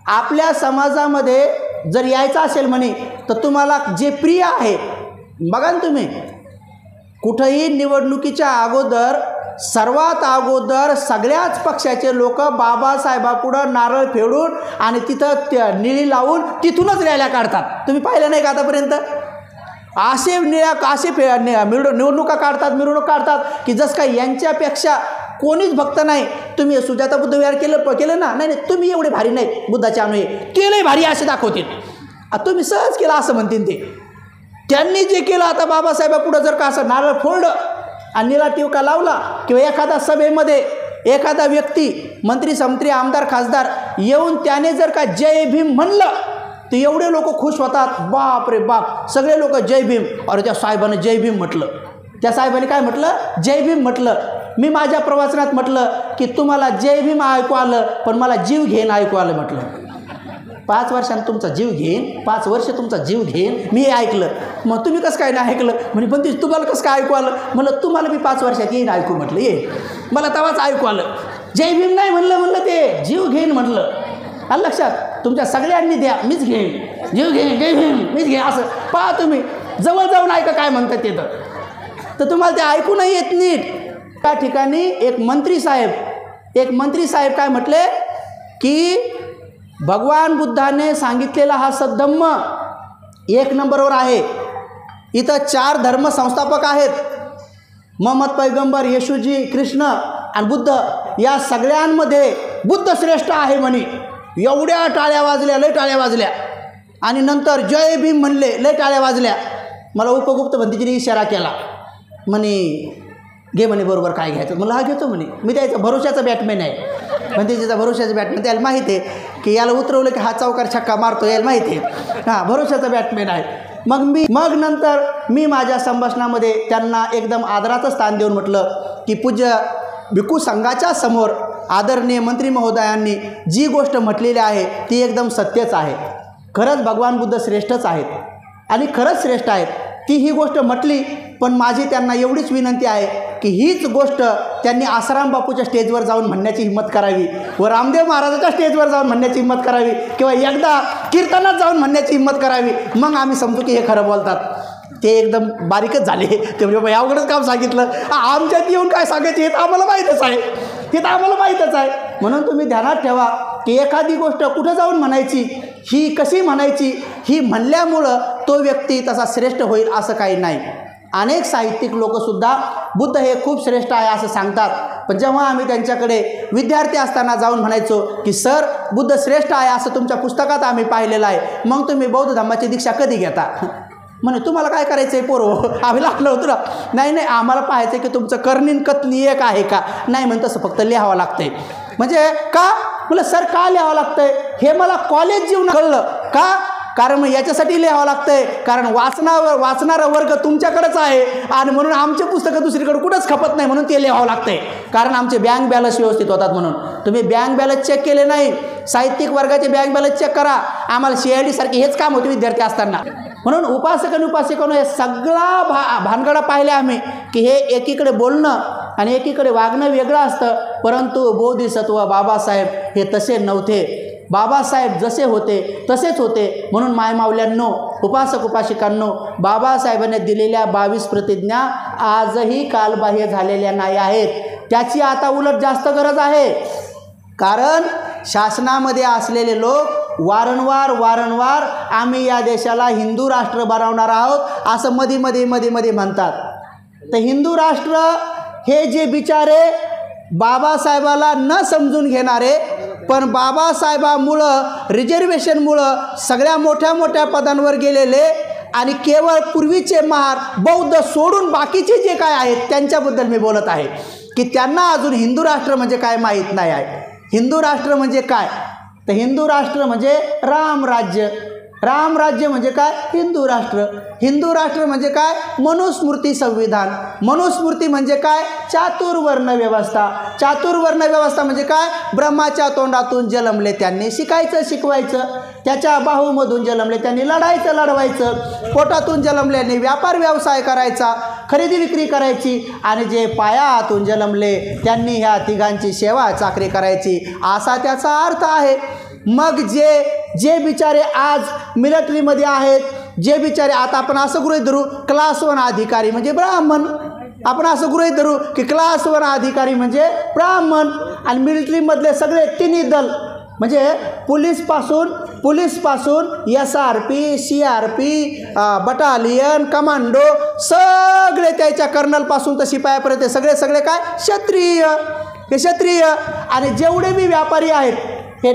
आपल्या समाजामध्ये जर यायचं असेल म्हणे तर तुम्हाला जे प्रिय आहे, बघा ना तुम्ही कुठंही निवडणुकीच्या अगोदर सर्वात अगोदर सगळ्याच पक्षाचे लोक बाबासाहेबापुढं नारळ फेडून आणि तिथं निळी लावून तिथूनच रॅल्या काढतात. तुम्ही पाहिलं नाही का आतापर्यंत? असे निवडणुका काढतात, मिरवणूक काढतात की जसं काय यांच्यापेक्षा कोणीच भक्त नाही. तुम्ही सुजाता बुद्ध विहार केलं ना? नाही तुम्ही एवढे भारी नाहीत बुद्धाचे अनुयायी, केलंही भारी असे दाखवतील. तुम्ही सहज केलं असं म्हणतील ते. त्यांनी जे केलं आता बाबासाहेबापुढं जर का असं नारळ फोडलं आणि निळा टिवका लावला किंवा एखादा सभेमध्ये एखादा व्यक्ती मंत्री संत्री आमदार खासदार येऊन त्याने जर का जय भीम म्हणलं तर एवढे लोक खुश होतात, बाप रे बाप सगळे लोक जय भीम. अरे त्या साहेबानं जय भीम म्हटलं, त्या साहेबांनी काय म्हटलं? जय भीम म्हटलं. मी माझ्या प्रवचनात म्हटलं की तुम्हाला जय भीम ऐकू आलं पण मला जीव घेईन ऐकू आलं म्हटलं. 5 वर्षांनी तुमचा जीव घेईन, 5 वर्ष तुमचा जीव घेईन मी ऐकलं. मग तुम्ही कसं काय नाही ऐकलं? म्हणे पण ती तुम्हाला कसं काय ऐकू आलं? म्हणलं तुम्हाला मी 5 वर्षात येईन ऐकू म्हटलं, ये मला तेव्हाच ऐकू आलं. जय भीम नाही म्हणलं ते जीव घेईन म्हटलं. आलं लक्षात? तुमच्या सगळ्यांनी द्या, मीच घेईन, जीव घेईन, जय भीम मीच घेईन असं पहा. तुम्ही जवळ जाऊन ऐका काय म्हणतात ते, तर तुम्हाला ते ऐकू नाही येत नीट. त्या ठिकाणी एक मंत्री साहेब काय म्हटले की भगवान बुद्धाने सांगितलेला हा सद्धम्म 1 नंबरवर आहे. इथं 4 धर्म संस्थापक आहेत, मोहम्मद पैगंबर, येशूजी, कृष्ण आणि बुद्ध. या सगळ्यांमध्ये बुद्ध श्रेष्ठ आहे म्हणे. एवढ्या टाळ्या वाजल्या, लय टाळ्या वाजल्या. आणि नंतर जय भीम म्हणले, लय टाळ्या वाजल्या. मला उपगुप्त भंतीजीने इशारा केला, म्हणे घे म्हणे बरोबर काय घ्यायचं. मला हा घेतो म्हणे. मी त्याचा भरोशाचा बॅटमॅन आहे, भंतीजीचा भरोशाचा बॅटमॅन. त्याला माहिती आहे की याला उतरवलं की हा चौकार छक्का मारतो, याला माहिती आहे. हां, भरोशाचा बॅटमॅन आहे. मग नंतर मी माझ्या संभाषणामध्ये त्यांना एकदम आदराचं स्थान देऊन म्हटलं की पूज्य भिक्खू संघाच्या समोर आदरणीय मंत्री महोदयांनी जी गोष्ट म्हटलेली आहे ती एकदम सत्यच आहे. खरंच भगवान बुद्ध श्रेष्ठच आहेत आणि खरंच श्रेष्ठ आहेत. ती ही गोष्ट म्हटली, पण माझी त्यांना एवढीच विनंती आहे की हीच गोष्ट त्यांनी आसाराम बापूच्या स्टेजवर जाऊन म्हणण्याची हिंमत करावी व रामदेव महाराजाच्या स्टेजवर जाऊन म्हणण्याची हिंमत करावी किंवा एकदा कीर्तनात जाऊन म्हणण्याची हिंमत करावी. मग आम्ही समजू की हे खरं बोलतात. ते एकदम बारीकच झाले. ते म्हणजे अवघडच काम सांगितलं, आमच्यात येऊन काय सांगायचं हे तर आम्हाला माहीतच आहे, हे तर आम्हाला माहीतच आहे. म्हणून तुम्ही ध्यानात ठेवा की एखादी गोष्ट कुठं जाऊन म्हणायची, ही कशी म्हणायची, ही म्हणल्यामुळं तो व्यक्ती तसा श्रेष्ठ होईल असं काही नाही. अनेक साहित्यिक लोकसुद्धा बुद्ध हे खूप श्रेष्ठ आहे असं सांगतात, पण जेव्हा आम्ही त्यांच्याकडे विद्यार्थी असताना जाऊन म्हणायचो की सर बुद्ध श्रेष्ठ आहे असं तुमच्या पुस्तकात आम्ही पाहिलेलं आहे, मग तुम्ही बौद्ध धम्माची दीक्षा कधी घेता? म्हणे तुम्हाला काय करायचं आहे पोरो, आम्ही लागलो होतो ना. नाही आम्हाला पाहायचं आहे की तुमचं कर्णीन कथनी एक आहे का? नाही म्हणून तसं फक्त लिहावं लागतं आहे. म्हणजे का? म्हटलं सर का लिहावं लागतं आहे? हे मला कॉलेज जीवन कळलं. का? कारण मग याच्यासाठी लिहावं लागतं आहे, कारण वाचणारा वर्ग तुमच्याकडेच आहे आणि म्हणून आमचे पुस्तकं दुसरीकडे कुठंच खपत नाही म्हणून ते लिहावं लागतं आहे. कारण आमचे बँक बॅलन्स व्यवस्थित होतात म्हणून. तुम्ही बँक बॅलन्स चेक केले नाही, साहित्यिक वर्गाचे बँक बॅलन्स चेक करा. आम्हाला CID सारखे हेच काम होते विद्यार्थी असताना. म्हणून उपासक आणि उपासिकांनो हे सगळा भानगडा पाहिल्या आम्ही की हे एकीकडे बोलणं आणि एकीकडे वागणं वेगळं असतं, परंतु बोधिसत्व बाबासाहेब हे तसे नव्हते. बाबासाहेब जसे होते तसेच होते. म्हणून मायमावल्यांनो, उपासक उपासिकांनो, बाबासाहेबांनी दिलेल्या 22 प्रतिज्ञा आजही कालबाह्य झालेल्या नाही आहेत. त्याची आता उलट जास्त गरज आहे. कारण शासनामध्ये असलेले लोक वारंवार आम्ही या देशाला हिंदू राष्ट्र बनवणार आहोत असं मध्ये म्हणतात. तर हिंदू राष्ट्र हे जे बिचारे बाबासाहेबाला न समजून घेणारे, पण बाबासाहेबामुळं रिझर्वेशनमुळं सगळ्या मोठ्या पदांवर गेलेले आणि केवळ पूर्वीचे महार बौद्ध सोडून बाकीचे जे काय आहेत त्यांच्याबद्दल मी बोलत आहे की त्यांना अजून हिंदू राष्ट्र म्हणजे काय माहीत नाही आहे. हिंदू राष्ट्र म्हणजे काय? तर हिंदू राष्ट्र म्हणजे रामराज्य. रामराज्य म्हणजे काय? हिंदू राष्ट्र. हिंदू राष्ट्र म्हणजे काय? मनुस्मृती संविधान. मनुस्मृती म्हणजे काय? चातुर्वर्ण व्यवस्था. चातुर्वर्ण व्यवस्था म्हणजे काय? ब्रह्माच्या तोंडातून जन्मले त्यांनी शिकवायचं, त्याच्या बाहूमधून जन्मले त्यांनी लढवायचं, पोटातून जन्मल्याने व्यापार व्यवसाय करायचा, खरेदी विक्री करायची, आणि जे पायातून जन्मले त्यांनी ह्या तिघांची सेवा चाकरी करायची, असा त्याचा अर्थ आहे. मग जे बिचारे आज मिलिटरीमध्ये आहेत, जे बिचारे, आता आपण असं गृहीत धरू क्लास 1 अधिकारी म्हणजे ब्राह्मण, आपण असं गृहीत धरू की क्लास 1 अधिकारी म्हणजे ब्राह्मण, आणि मिलिटरीमधले सगळे तिन्ही दल म्हणजे पोलीसपासून SRP, CRP, बटालियन, कमांडो, सगळे त्याच्या कर्नलपासून तर शिपायापर्यंत सगळे काय? क्षत्रिय. हे क्षत्रिय. आणि जेवढे बी व्यापारी आहेत, हे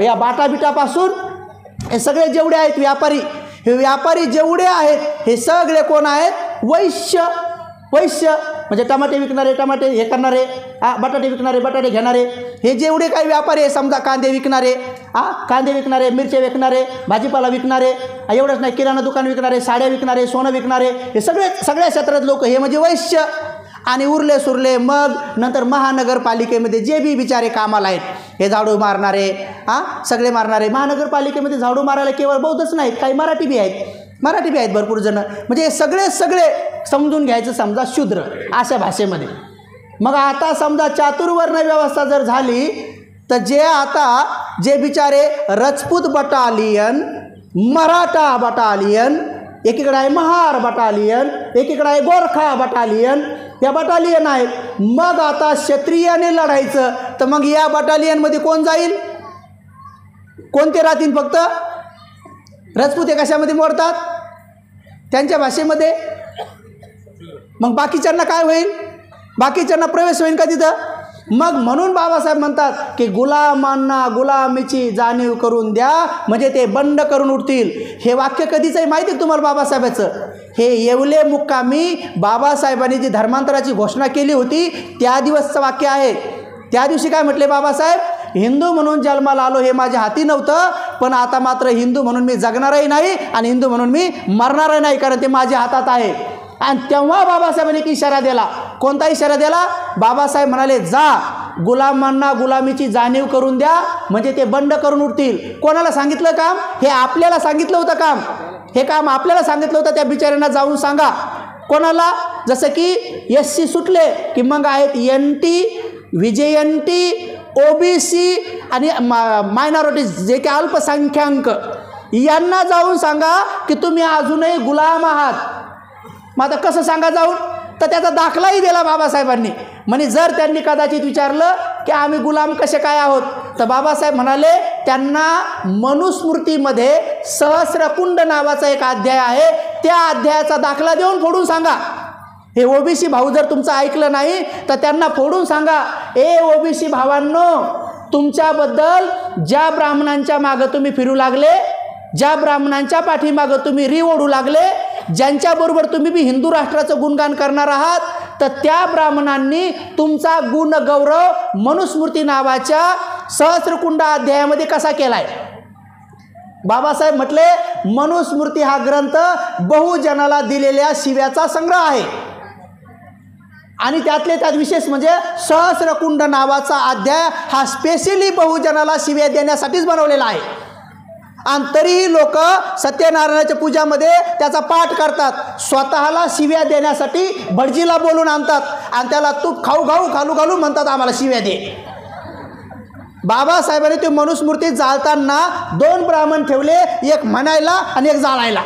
या बाटाबिटापासून हे सगळे जेवढे आहेत व्यापारी, हे व्यापारी जेवढे आहेत हे सगळे कोण आहेत? वैश्य. म्हणजे टमाटे विकणारे टमाटे हे करणारे, बटाटे विकणारे बटाटे घेणारे, हे जेवढे काही व्यापारी आहे, समजा कांदे विकणारे, मिरच्या विकणारे, भाजीपाला विकणारे, एवढंच नाही, किराणा दुकान विकणारे, साड्या विकणारे, सोनं विकणारे, हे सगळ्या क्षेत्रात लोक हे म्हणजे वैश्य. आणि उरले सुरले मग नंतर महानगरपालिकेमध्ये जे बी बिचारे कामाला आहेत, हे झाडू मारणारे, सगळे मारणारे. महानगरपालिकेमध्ये झाडू मारायला केवळ बौद्धच नाहीत, काही मराठी बी आहेत भरपूर जण. म्हणजे हे सगळे समजून घ्यायचं समजा शूद्र अशा भाषेमध्ये. मग आता समजा चातुर्वर्ण व्यवस्था जर झाली तर जे बिचारे राजपूत बटालियन, मराठा बटालियन, एकीकडे आहे महार बटालियन, एकीकडे आहे गोरखा बटालियन, या बटालियन आहेत. मग आता क्षत्रियाने लढायचं तर मग या बटालियनमध्ये कोण जाईल? कोणते राहतील? फक्त राजपूत. हे कशामध्ये मोडतात? त्यांच्या भाषेमध्ये. मग बाकीच्यांना काय होईल? बाकीच्यांना प्रवेश होईल का तिथं? मग म्हणून बाबासाहेब म्हणतात की गुलामांना गुलामीची जाणीव करून द्या, म्हणजे ते बंड करून उठतील. हे वाक्य कधीच आहे माहिती आहे तुम्हाला बाबासाहेबाचं? हे येवले मुक्कामी बाबासाहेबांनी जी धर्मांतराची घोषणा केली होती त्या दिवसचं वाक्य आहे. त्या दिवशी काय म्हटले बाबासाहेब? हिंदू म्हणून जन्माला आलो हे माझ्या हाती नव्हतं, पण आता मात्र हिंदू म्हणून मी जगणारही नाही आणि हिंदू म्हणून मी मरणारही नाही, कारण ते माझ्या हातात आहे. आणि तेव्हा बाबासाहेबांनी एक इशारा दिला. कोणता इशारा दिला? बाबासाहेब म्हणाले, जा गुलामांना गुलामीची जाणीव करून द्या, म्हणजे ते बंड करून उठतील. कोणाला सांगितलं काम? हे आपल्याला सांगितलं होतं काम. हे काम आपल्याला सांगितलं होतं. त्या बिचाऱ्यांना जाऊन सांगा. कोणाला? जसं की SC सुटले की मग आहेत NT, VJNT, OBC आणि मायनॉरिटीज जे की अल्पसंख्याक, यांना जाऊन सांगा की तुम्ही अजूनही गुलाम आहात. मग आता कसं सांगा जाऊन? तर त्याचा दाखलाही दिला बाबासाहेबांनी. म्हणजे जर त्यांनी कदाचित विचारलं की आम्ही गुलाम कसे काय आहोत, तर बाबासाहेब म्हणाले त्यांना मनुस्मृतीमध्ये सहस्रकुंड नावाचा एक अध्याय आहे, त्या अध्यायाचा दाखला देऊन फोडून सांगा. हे OBC भाऊ जर तुमचं ऐकलं नाही तर त्यांना फोडून सांगा, OBC भावांनो, तुमच्याबद्दल ज्या ब्राह्मणांच्या मागं तुम्ही फिरू लागले, ज्या ब्राह्मणांच्या पाठीमागं तुम्ही री ओढू लागले, ज्यांच्याबरोबर तुम्ही बी हिंदू राष्ट्राचं गुणगान करणार आहात, तर त्या ब्राह्मणांनी तुमचा गुणगौरव मनुस्मृती नावाच्या सहस्रकुंड अध्यायामध्ये कसा केलाय? बाबासाहेब म्हटले मनुस्मृती हा ग्रंथ बहुजनाला दिलेल्या शिव्याचा संग्रह आहे, आणि त्यातले त्यात विशेष म्हणजे सहस्रकुंड नावाचा अध्याय हा स्पेशली बहुजनाला शिव्या देण्यासाठीच बनवलेला आहे. आणि तरीही लोक सत्यनारायणाच्या पूजामध्ये त्याचा पाठ करतात, स्वतःला शिव्या देण्यासाठी भटजीला बोलून आणतात आणि त्याला तूप खाऊ घालू घालू म्हणतात आम्हाला शिव्या दे. बाबासाहेबांनी ते मनुस्मृती जाळताना 2 ब्राह्मण ठेवले, एक म्हणायला आणि एक जाळायला.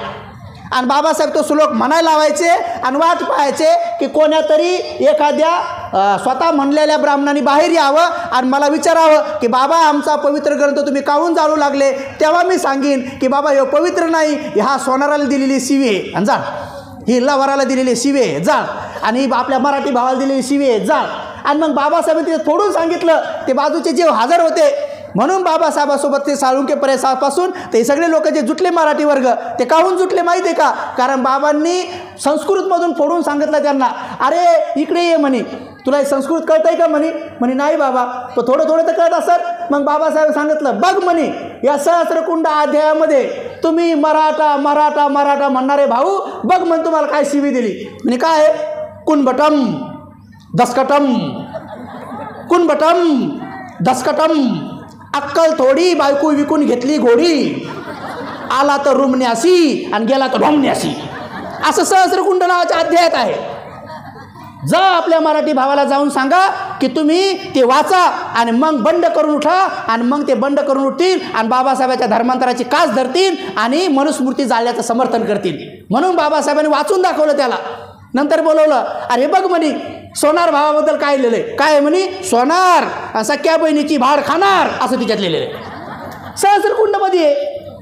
आणि बाबासाहेब तो श्लोक म्हणायला लावायचे आणि वाट पाहायचे की कोणातरी एखाद्या स्वतः म्हणलेल्या ब्राह्मणाने बाहेर यावं आणि मला विचारावं की बाबा आमचा पवित्र ग्रंथ तुम्ही काहून जाळू लागले. तेव्हा मी सांगेन की बाबा हे पवित्र नाही, हा सोनाराला दिलेली शिवी आहे आणि जाळ, ही लवाराला दिलेली शिवी आहे जाळ, आणि आपल्या मराठी भावाला दिलेली शिवी आहे जाळ. आणि मग बाबासाहेबांनी तिथे फोडून सांगितलं. ते बाजूचे जे हजर होते म्हणून बाबासाहेबासोबत ते साळुंके परिसरापासून ते सगळे लोक जे जुटले मराठी वर्ग, ते काहून जुटले माहिती आहे का? कारण बाबांनी संस्कृतमधून फोडून सांगितलं त्यांना, अरे इकडे ये म्हणे, तुला हे संस्कृत कळत आहे का म्हणे. म्हणे नाही बाबा, तो थोडं थोडं तर कळत असत. मग बाबासाहेब सांगितलं, बघ म्हणे या सहस्रकुंड अध्यायामध्ये तुम्ही मराठा मराठा मराठा म्हणणारे भाऊ बघ म्हण तुम्हाला काय शिवी दिली. म्हणे काय? कुणबटम दसकटम, कुणबटम दसकटम, अक्कल थोडी बायको विकून घेतली घोडी, आला तर रुमण्यासी आणि गेला तर ढोमण्यासी. असं सहस्रकुंड नावाच्या अध्यायात आहे. जा आपल्या मराठी भावाला जाऊन सांगा की तुम्ही ते वाचा आणि मग बंड करून उठा, आणि मग ते बंड करून उठतील आणि बाबासाहेबांच्या धर्मांतराची कास धरतील आणि मनुस्मृती जाळण्याचं समर्थन करतील. म्हणून बाबासाहेबांनी वाचून दाखवलं त्याला. नंतर बोलवलं, अरे बघ म्हणे सोनार भावाबद्दल काय लिहिलंय. काय म्हणे? सोनार सख्या बहिणीची भाड खाणार असं तिच्यात लिहिलेलं आहे. सहस्रकुंडमध्ये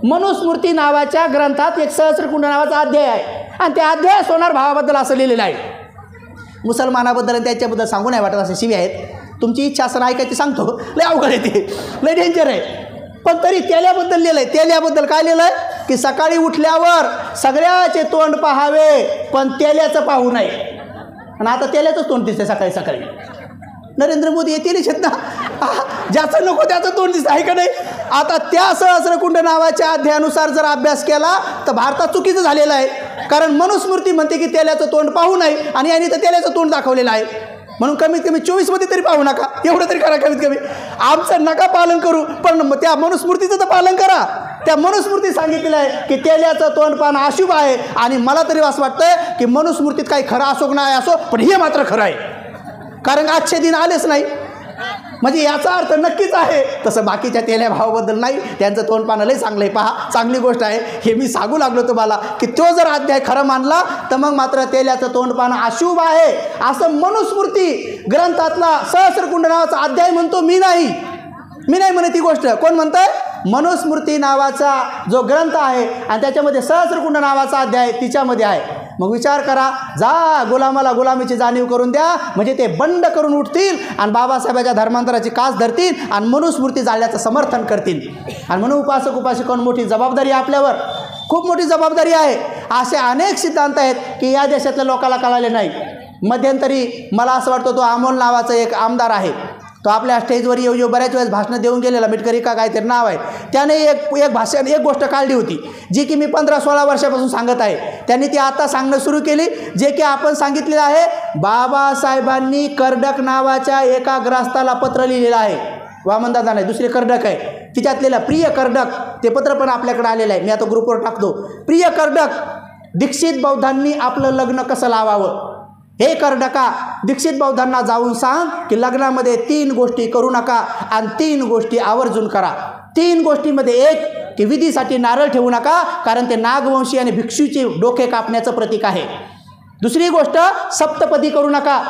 मनुस्मृती नावाच्या ग्रंथात एक सहस्रकुंड नावाचा अध्याय आहे आणि त्या अध्याय सोनार भावाबद्दल असं लिहिलेलं आहे. मुसलमानाबद्दल आणि त्याच्याबद्दल सांगू नाही वाटत असे शिवी आहेत. तुमची इच्छा असं ऐकायची सांगतो, लय अवघड आहे ते, लय डेंजर आहे. पण तरी तेल्याबद्दल लिहिलं आहे. तेल्याबद्दल काय लिहिलं आहे की सकाळी उठल्यावर सगळ्याचे तोंड पाहावे पण तेल्याचं पाहू नये. आणि आता तेल्याचंच तोंड दिसते सकाळी सकाळी. नरेंद्र मोदी येतीलच आहेत ना, ज्याचं नको त्याचं तोंड दिसतं आहे का नाही. आता त्या सहस्रकुंड नावाच्या अध्यायानुसार जर अभ्यास केला तर भारतात चुकीचं झालेलं आहे. कारण मनुस्मृती म्हणते की तेल्याचं तोंड पाहू नये आणि यांनी तर तेल्याचं तोंड दाखवलेलं आहे. म्हणून कमीत कमी 24मध्ये तरी पाहू नका, एवढं तरी करा कमीत कमी. आमचं नका पालन करू पण त्या मनुस्मृतीचं तर पालन करा. त्या मनुस्मृती सांगितलेलं आहे की तेल्याचं तोंड पाहणं अशुभ आहे. आणि मला तरी असं वाटतंय की मनुस्मृतीत काही खरं असो नाही असो, पण हे मात्र खरं आहे. कारण आजचे दिन आलेच नाही, म्हणजे याचा अर्थ नक्कीच आहे. तसं बाकीच्या तेल्या भावाबद्दल नाही, त्यांचं तोंड पाहणं लय चांगलं आहे. पहा, चांगली गोष्ट आहे. हे मी सांगू लागलो तुम्हाला की तो जर अध्याय खरं मानला तर मग मात्र तेल्याचं तोंड पाहणं अशुभ आहे असं मनुस्मृती ग्रंथातला सहस्रकुंड नावाचा अध्याय म्हणतो. मी नाही म्हणत ती गोष्ट. कोण म्हणतंय? मनुस्मृती नावाचा जो ग्रंथ आहे आणि त्याच्यामध्ये सहस्रकुंड नावाचा अध्याय तिच्यामध्ये आहे. मग विचार करा, जा गुलामाला गुलामीची जाणीव करून द्या, म्हणजे ते बंड करून उठतील आणि बाबासाहेबांच्या धर्मांतराची कास धरतील आणि मनुस्मृती जाळण्याचं समर्थन करतील. आणि म्हणून उपासक उपासिकांना मोठी जबाबदारी आहे आपल्यावर, खूप मोठी जबाबदारी आहे. असे अनेक सिद्धांत आहेत की या देशातल्या लोकांना कळाले नाही. मध्यंतरी मला असं वाटतं तो अमोल नावाचा एक आमदार आहे, तो आपल्या स्टेजवर येऊ बऱ्याच वेळेस भाषणं देऊन गेलेला, मिटकरी का काहीतरी नाव आहे. त्याने एक गोष्ट काढली होती जी की मी 15-16 वर्षापासून सांगत आहे. त्यांनी ती आता सांगणं सुरू केली, जे की आपण सांगितलेलं आहे. बाबासाहेबांनी कर्डक नावाच्या एका ग्रस्ताला पत्र लिहिलेलं आहे. वामनदादा नाही, दुसरे कर्डक आहे, तिच्यातलेला प्रिय कर्डक, ते पत्र पण आपल्याकडे आलेलं आहे. मी आता ग्रुपवर टाकतो. प्रिय कर्डक, दीक्षित बौद्धांनी आपलं लग्न कसं लावावं. हे कर्डका, दीक्षित बौद्धांना जाऊन सांग की लग्नामध्ये 3 गोष्टी करू नका आणि 3 गोष्टी आवर्जून करा. 3 गोष्टीमध्ये एक की विधीसाठी नारळ ठेवू नका, कारण ते नागवंशी आणि भिक्षूचे डोके कापण्याचं प्रतीक आहे. दुसरी गोष्ट, सप्तपदी करू नका,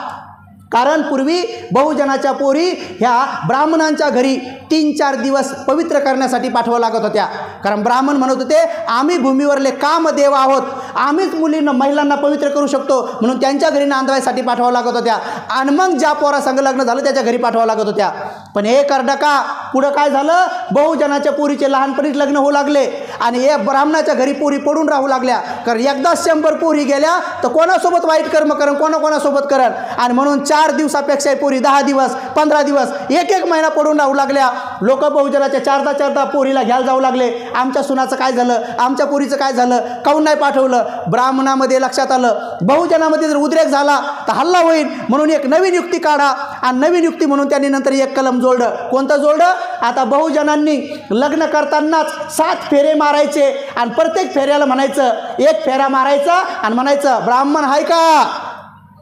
कारण पूर्वी बहुजनाच्या पोरी ह्या ब्राह्मणांच्या घरी 3-4 दिवस पवित्र करण्यासाठी पाठवावं लागत होत्या. कारण ब्राह्मण म्हणत होते आम्ही भूमीवरले कामदेव आहोत, आम्हीच महिलांना पवित्र करू शकतो, म्हणून त्यांच्या घरी नांदवायसाठी पाठवावं लागत होत्या. आणि मग ज्या पोरासंग लग्न झालं त्याच्या घरी पाठवावं लागत होत्या. पण हे कर्डका, पुढं काय झालं, बहुजनाच्या पोरीचे लहानपणीच लग्न होऊ लागले आणि हे ब्राह्मणाच्या घरी पोरी पडून राहू लागल्या. कारण एकदा 100 पोरी गेल्या तर कोणासोबत वाईट कर्म करण, कोणासोबत करण. आणि म्हणून 4 दिवसापेक्षा पोरी 10 दिवस 15 दिवस 1 महिना पडून राहू लागल्या. लोक बहुजनाच्या 4दा पोरीला घ्यायला जाऊ लागले. आमच्या सुनाचं काय झालं, आमच्या पोरीचं काय झालं, काहून नाही पाठवलं. ब्राह्मणामध्ये लक्षात आलं बहुजनामध्ये जर उद्रेक झाला तर हल्ला होईल, म्हणून एक नवीन युक्ती काढा. आणि नवीन युक्ती म्हणून त्यांनी नंतर एक कलम जोडलं. कोणतं जोडलं? आता बहुजनांनी लग्न करतानाच 7 फेरे मारायचे आणि प्रत्येक फेऱ्याला म्हणायचं, एक फेरा मारायचा आणि म्हणायचं ब्राह्मण आहे का,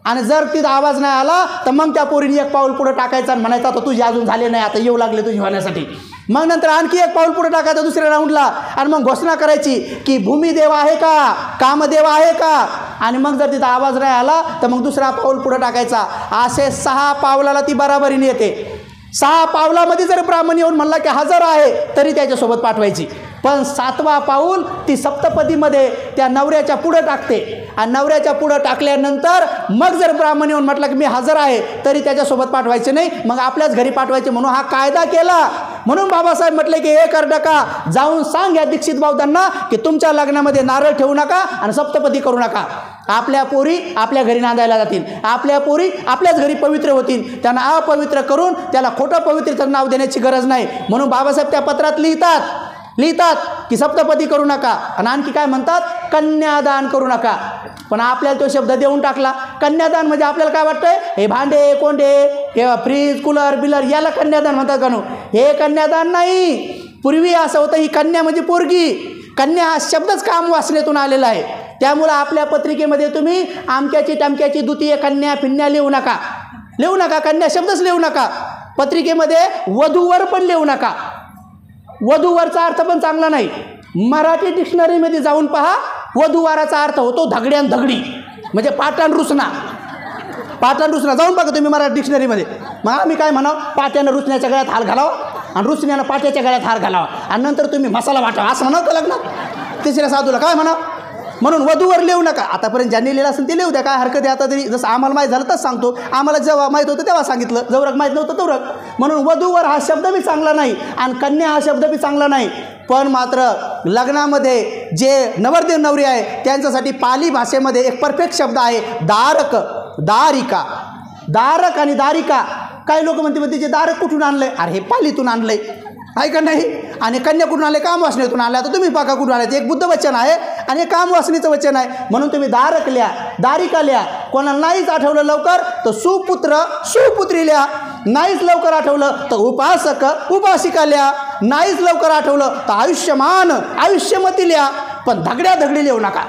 आणि जर तिथं आवाज नाही आला तर मग त्या पोरीने 1 पाऊल पुढे टाकायचं आणि म्हणायचं आता तुझे अजून झाले नाही, आता येऊ लागले तुझे होण्यासाठी. मग नंतर आणखी 1 पाऊल पुढे टाकायचं दुसऱ्या राऊंडला आणि मग घोषणा करायची की भूमिदेव आहे का, कामदेव आहे का, आणि मग जर तिथं आवाज नाही आला तर मग दुसरा पाऊल पुढे टाकायचा. असे 6 पावलाला ती बराबरीने येते. 6 पावलामध्ये जर ब्राह्मण येऊन म्हणला की हजर आहे तरी त्याच्यासोबत पाठवायची. पण 7वा पाऊल ती सप्तपदीमध्ये त्या नवऱ्याच्या पुढं टाकते आणि नवऱ्याच्या पुढं टाकल्यानंतर मग जर ब्राह्मण येऊन म्हटलं की मी हजर आहे तरी त्याच्यासोबत पाठवायचे नाही, मग आपल्याच घरी पाठवायचे. म्हणून हा कायदा केला. म्हणून बाबासाहेब म्हटले की हे कर्डका जाऊन सांग या दीक्षित बौद्धांना की तुमच्या लग्नामध्ये नारळ ठेवू नका आणि सप्तपदी करू नका. आपल्या पोरी आपल्या घरी नांदायला जातील, आपल्या पोरी आपल्याच घरी पवित्र होतील. त्यांना अपवित्र करून त्याला खोटं पवित्रचं नाव देण्याची गरज नाही. म्हणून बाबासाहेब त्या पत्रात लिहितात की सप्तपदी करू नका. आणि आणखी काय म्हणतात, कन्यादान करू नका. पण आपल्याला तो शब्द देऊन टाकला. कन्यादान म्हणजे आपल्याला काय वाटतंय, हे भांडे कोंडे किंवा फ्रीज कूलर बिलर याला कन्यादान म्हणतात का? हे कन्यादान नाही. पूर्वी असं होतं, ही कन्या म्हणजे पोरगी. कन्या हा शब्दच काम वासनेतून आलेला आहे. त्यामुळं आपल्या पत्रिकेमध्ये तुम्ही आमक्याची टमक्याची द्वितीय कन्या फिन्या लिहू नका. कन्या शब्दच लिहू नका. पत्रिकेमध्ये वधूवर पण लिहू नका. वधूवरचा अर्थ पण चांगला नाही. मराठी डिक्शनरीमध्ये जाऊन पहा, वधूवाराचा अर्थ होतो धगड्यान धगडी, म्हणजे पाटण रुसणा. जाऊन बघा तुम्ही मराठी डिक्शनरीमध्ये. मग आम्ही काय म्हणावं, पाट्यानं रुसण्याच्या गळ्यात हार घालावा आणि रुसण्यानं पाट्याच्या गळ्यात हार घालावा आणि नंतर तुम्ही मसाला वाटावा असं म्हणावं का लग्नात? तिसऱ्या साधूला काय म्हणावं? म्हणून वधूवर लिहू नका. आतापर्यंत ज्यांनी लिहिलं असेल ते लिहू द्या, काय हरकत आहे. आता तरी जसं आम्हाला माहीत झालं तसं सांगतो. आम्हाला जेव्हा माहीत होतं तेव्हा सांगितलं, जवरक माहीत नव्हतं तवरक. म्हणून वधूवर हा शब्द बी चांगला नाही आणि कन्या हा शब्द बी चांगला नाही. पण मात्र लग्नामध्ये जे नवरदेव नवरी आहे त्यांच्यासाठी पाली भाषेमध्ये एक परफेक्ट शब्द आहे, दारिका. दारक आणि दारिका. काही लोक म्हणते तिचे दारक कुठून आणलंय? अरे हे पालीतून आणलंय, आहे का नाही? आणि कन्या कुठून आले? कामवासनेतून आल्या. आता तुम्ही पाका कुठून आले? एक बुद्ध वचन आहे आणि एक कामवासनेचं वचन आहे. म्हणून तुम्ही दारक लिहा, दारिका लिहा. कोणाला नाहीच आठवलं लवकर तर सुपुत्री लिहा. नाहीच लवकर आठवलं तर उपासक उपासिका लिहा. नाहीच लवकर आठवलं तर आयुष्यमती लिहा. पण धगड्या धगडी लिहू नका.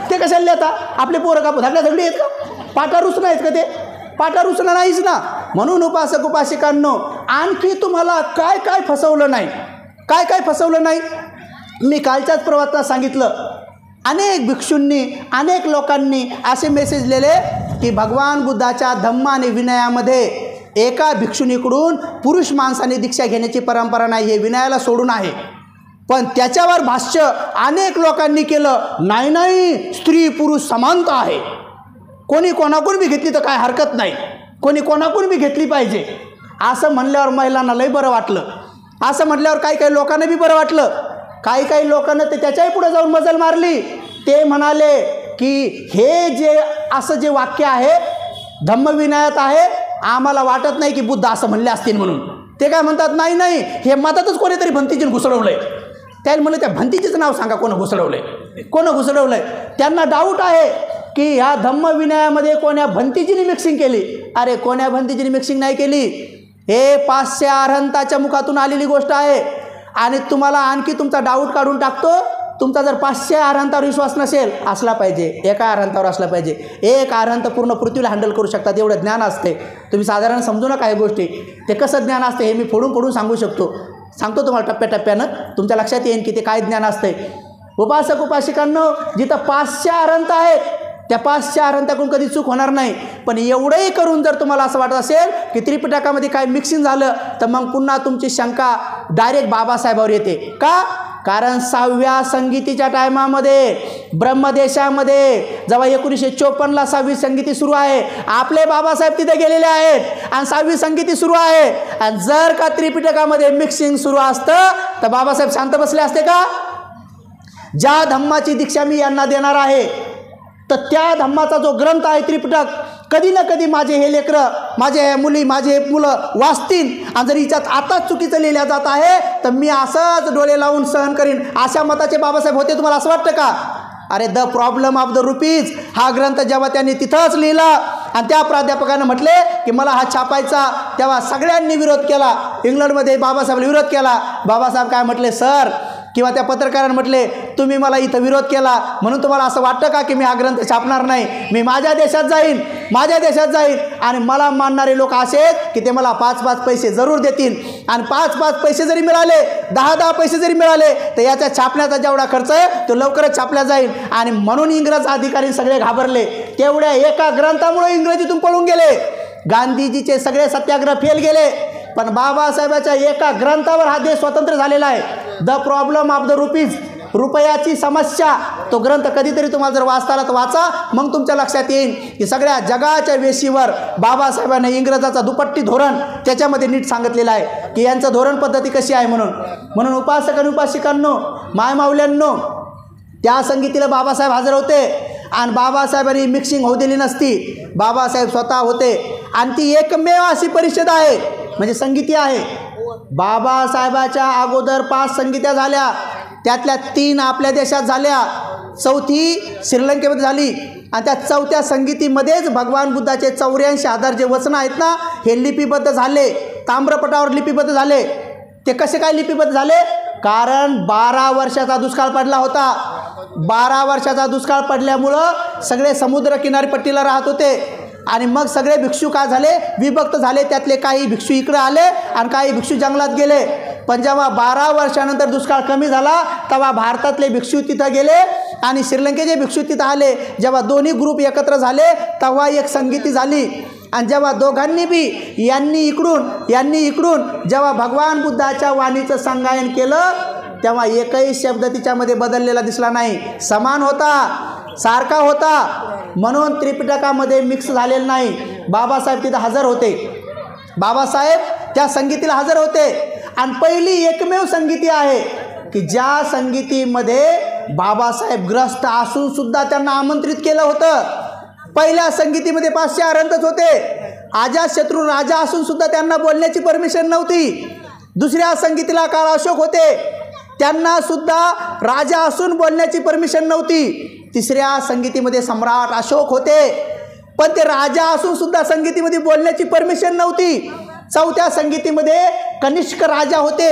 ते कशाला लिहता? आपले पोरं का धगड्या धगडी आहेत का? पाटा रुसणं आहेत का? ते पाटा रुसणं नाहीच ना. म्हणून उपासक उपासिकांनो, आणखी तुम्हाला काय फसवलं नाही. मी कालच्याच प्रवासात सांगितलं, अनेक भिक्षूंनी अनेक लोकांनी असे मेसेज लिहिले की भगवान बुद्धाच्या धम्म आणि विनयामध्ये एका भिक्षुनीकडून पुरुष माणसाने दीक्षा घेण्याची परंपरा नाही, हे विनयाला सोडून आहे. पण त्याच्यावर भाष्य अनेक लोकांनी केलं, नाही स्त्री पुरुष समानता आहे. कोणी कोणाकडून बी घेतली तर काय हरकत नाही, कोणी कोणाकडून बी घेतली पाहिजे. असं म्हणल्यावर महिलांना लई बरं वाटलं. असं म्हटल्यावर काही लोकांना बी बरं वाटलं. काही लोकांना ते त्याच्याही पुढे जाऊन मजल मारली. ते म्हणाले की हे जे वाक्य आहे धम्मविनयात आहे, आम्हाला वाटत नाही की बुद्ध असं म्हणले असतील म्हणून. ते काय म्हणतात, नाही हे मतातच कोणीतरी भंतीजीने घुसडवलंय. त्याला म्हणलं त्या भंतीजीचं नाव सांगा, कोण घुसडवलंय. त्यांना डाऊट आहे की ह्या धम्मविनयामध्ये कोण्या भंतीजीने मिक्सिंग केली. अरे कोण्या भंतीजीने मिक्सिंग नाही केली. हे पाश्य अरहंताच्या मुखातून आलेली गोष्ट आहे. आणि तुम्हाला आणखी तुमचा डाऊट काढून टाकतो. तुमचा जर पाश्य अरहंतावर विश्वास नसेल, असला पाहिजे एका अरहंतावर असला पाहिजे. एक अरहंत पूर्ण पृथ्वीला हँडल करू शकतात एवढं ज्ञान असते. तुम्ही साधारण समजू नका काही गोष्टी. ते कसं ज्ञान असते हे मी फोडून सांगू सांगतो तुम्हाला टप्प्याटप्प्यानं. तुमच्या लक्षात येईल की ते काय ज्ञान असते. उपासक उपासिकांनो, जिथं पाश्य अरहंत आहेत त्या पाश्य अरहंताकडून कधी चूक होणार नाही. पण एवढंही करून जर तुम्हाला असं वाटत असेल की त्रिपिटकामध्ये काय मिक्सिंग झालं, तर मग पुन्हा तुमची शंका डायरेक्ट बाबासाहेबावर येते. का? कारण 6व्या संगीतीच्या टायमामध्ये ब्रह्मदेशामध्ये जेव्हा 1954ला 6वी संगीती सुरू आहे, आपले बाबासाहेब तिथे गेलेले आहेत आणि 6वी संगीती सुरू आहे. आणि जर का त्रिपिटकामध्ये मिक्सिंग सुरू असतं तर बाबासाहेब शांत बसले असते का? ज्या धम्माची दीक्षा मी यांना देणार आहे, तर त्या धम्माचा जो ग्रंथ आहे त्रिपिटक, कधी ना कधी माझे हे लेकरं, माझे मुली, माझे मुलं वाचतील आणि जर हिच्यात आताच चुकीचं लिहिल्या जात आहे तर मी असंच डोळे लावून सहन करीन, अशा मताचे बाबासाहेब होते. तुम्हाला असं वाटतं का? अरे the problem of the rupees हा ग्रंथ जेव्हा त्यांनी तिथंच लिहिला आणि त्या प्राध्यापकानं म्हटले की मला हा छापायचा, तेव्हा सगळ्यांनी विरोध केला. इंग्लंडमध्ये बाबासाहेबांनी विरोध केला. बाबासाहेब काय म्हटले, सर किंवा त्या पत्रकारांनी म्हटले तुम्ही मला इथं विरोध केला म्हणून तुम्हाला असं वाटतं का की मी हा ग्रंथ छापणार नाही? मी माझ्या देशात जाईन आणि मला मानणारे लोक असे आहेत की ते मला 5-5 पैसे जरूर देतील आणि 5-5 पैसे जरी मिळाले, 10-10 पैसे जरी मिळाले तर याच्या छापण्याचा जेवढा खर्च आहे तो लवकरच छापला जाईल. आणि म्हणून इंग्रज अधिकारी सगळे घाबरले. तेवढ्या एका ग्रंथामुळे इंग्रजीतून पळून गेले. गांधीजीचे सगळे सत्याग्रह फेल गेले, पण बाबासाहेबांच्या एका ग्रंथावर हा देश स्वतंत्र झालेला आहे. The problem of the rupees, रुपयाची समस्या, तो ग्रंथ कधीतरी तुम्हाला जर वाचता आला तर वाचा. मग तुमच्या लक्षात येईल की सगळ्या जगाच्या वेशीवर बाबासाहेबांनी इंग्रजाचा दुपट्टी धोरण त्याच्यामध्ये नीट सांगितलेलं आहे की यांचं धोरण पद्धती कशी आहे. म्हणून उपासक आणि उपासिकांनो, मायमाऊल्यांनो, त्या संगीतीला बाबासाहेब हजर होते आणि बाबासाहेबांनी मिक्सिंग होऊ दिली नसती. बाबासाहेब स्वतः होते आणि ती एकमेव अशी परिषद आहे म्हणजे संगीती आहे. बाबासाहेबाच्या अगोदर 5 संगीत्या झाल्या, त्यातल्या 3 आपल्या देशात झाल्या, 4थी श्रीलंकेमध्ये झाली आणि त्या 4थ्या संगीतीमध्येच भगवान बुद्धाचे 84,000 जे वचनं आहेत ना हे लिपिबद्ध झाले, ताम्रपटावर लिपिबद्ध झाले. ते कसे काय लिपिबद्ध झाले? कारण 12 वर्षाचा दुष्काळ पडला होता. 12 वर्षाचा दुष्काळ पडल्यामुळं सगळे समुद्र किनारपट्टीला राहत होते आणि मग सगळे भिक्षू काय झाले, विभक्त झाले. त्यातले काही भिक्षू इकडे आले आणि काही भिक्षू जंगलात गेले. पण जेव्हा 12 वर्षानंतर दुष्काळ कमी झाला तेव्हा भारतातले भिक्षू तिथं गेले आणि श्रीलंकेचे भिक्षू तिथं आले. जेव्हा दोन्ही ग्रुप एकत्र झाले तेव्हा एक संगीती झाली आणि जेव्हा दोघांनी बी यांनी इकडून जेव्हा भगवान बुद्धाच्या वाणीचं संगायन केलं तेव्हा एकही शब्द तिच्यामध्ये बदललेला दिसला नाही, समान होता, सारखा होता. म्हणून त्रिपिटकामध्ये मिक्स झालेलं नाही. बाबासाहेब तिथं हजर होते, बाबासाहेब त्या संगीतीला हजर होते आणि पहिली एकमेव संगीती आहे की ज्या संगीतीमध्ये बाबासाहेब ग्रस्त असून सुद्धा त्यांना आमंत्रित केलं होतं. पहिल्या संगीतीमध्ये 500 अरहंतच होते. अजातशत्रू राजा असून सुद्धा त्यांना बोलण्याची परमिशन नव्हती. दुसऱ्या संगीतीला काळ अशोक होते, त्यांना सुद्धा राजा असून बोलण्याची परमिशन नव्हती. तिसऱ्या संगीतीमध्ये सम्राट अशोक होते, पण ते राजा असून सुद्धा संगीतीमध्ये बोलण्याची परमिशन नव्हती. 4थ्या संगीतीमध्ये कनिष्क राजा होते,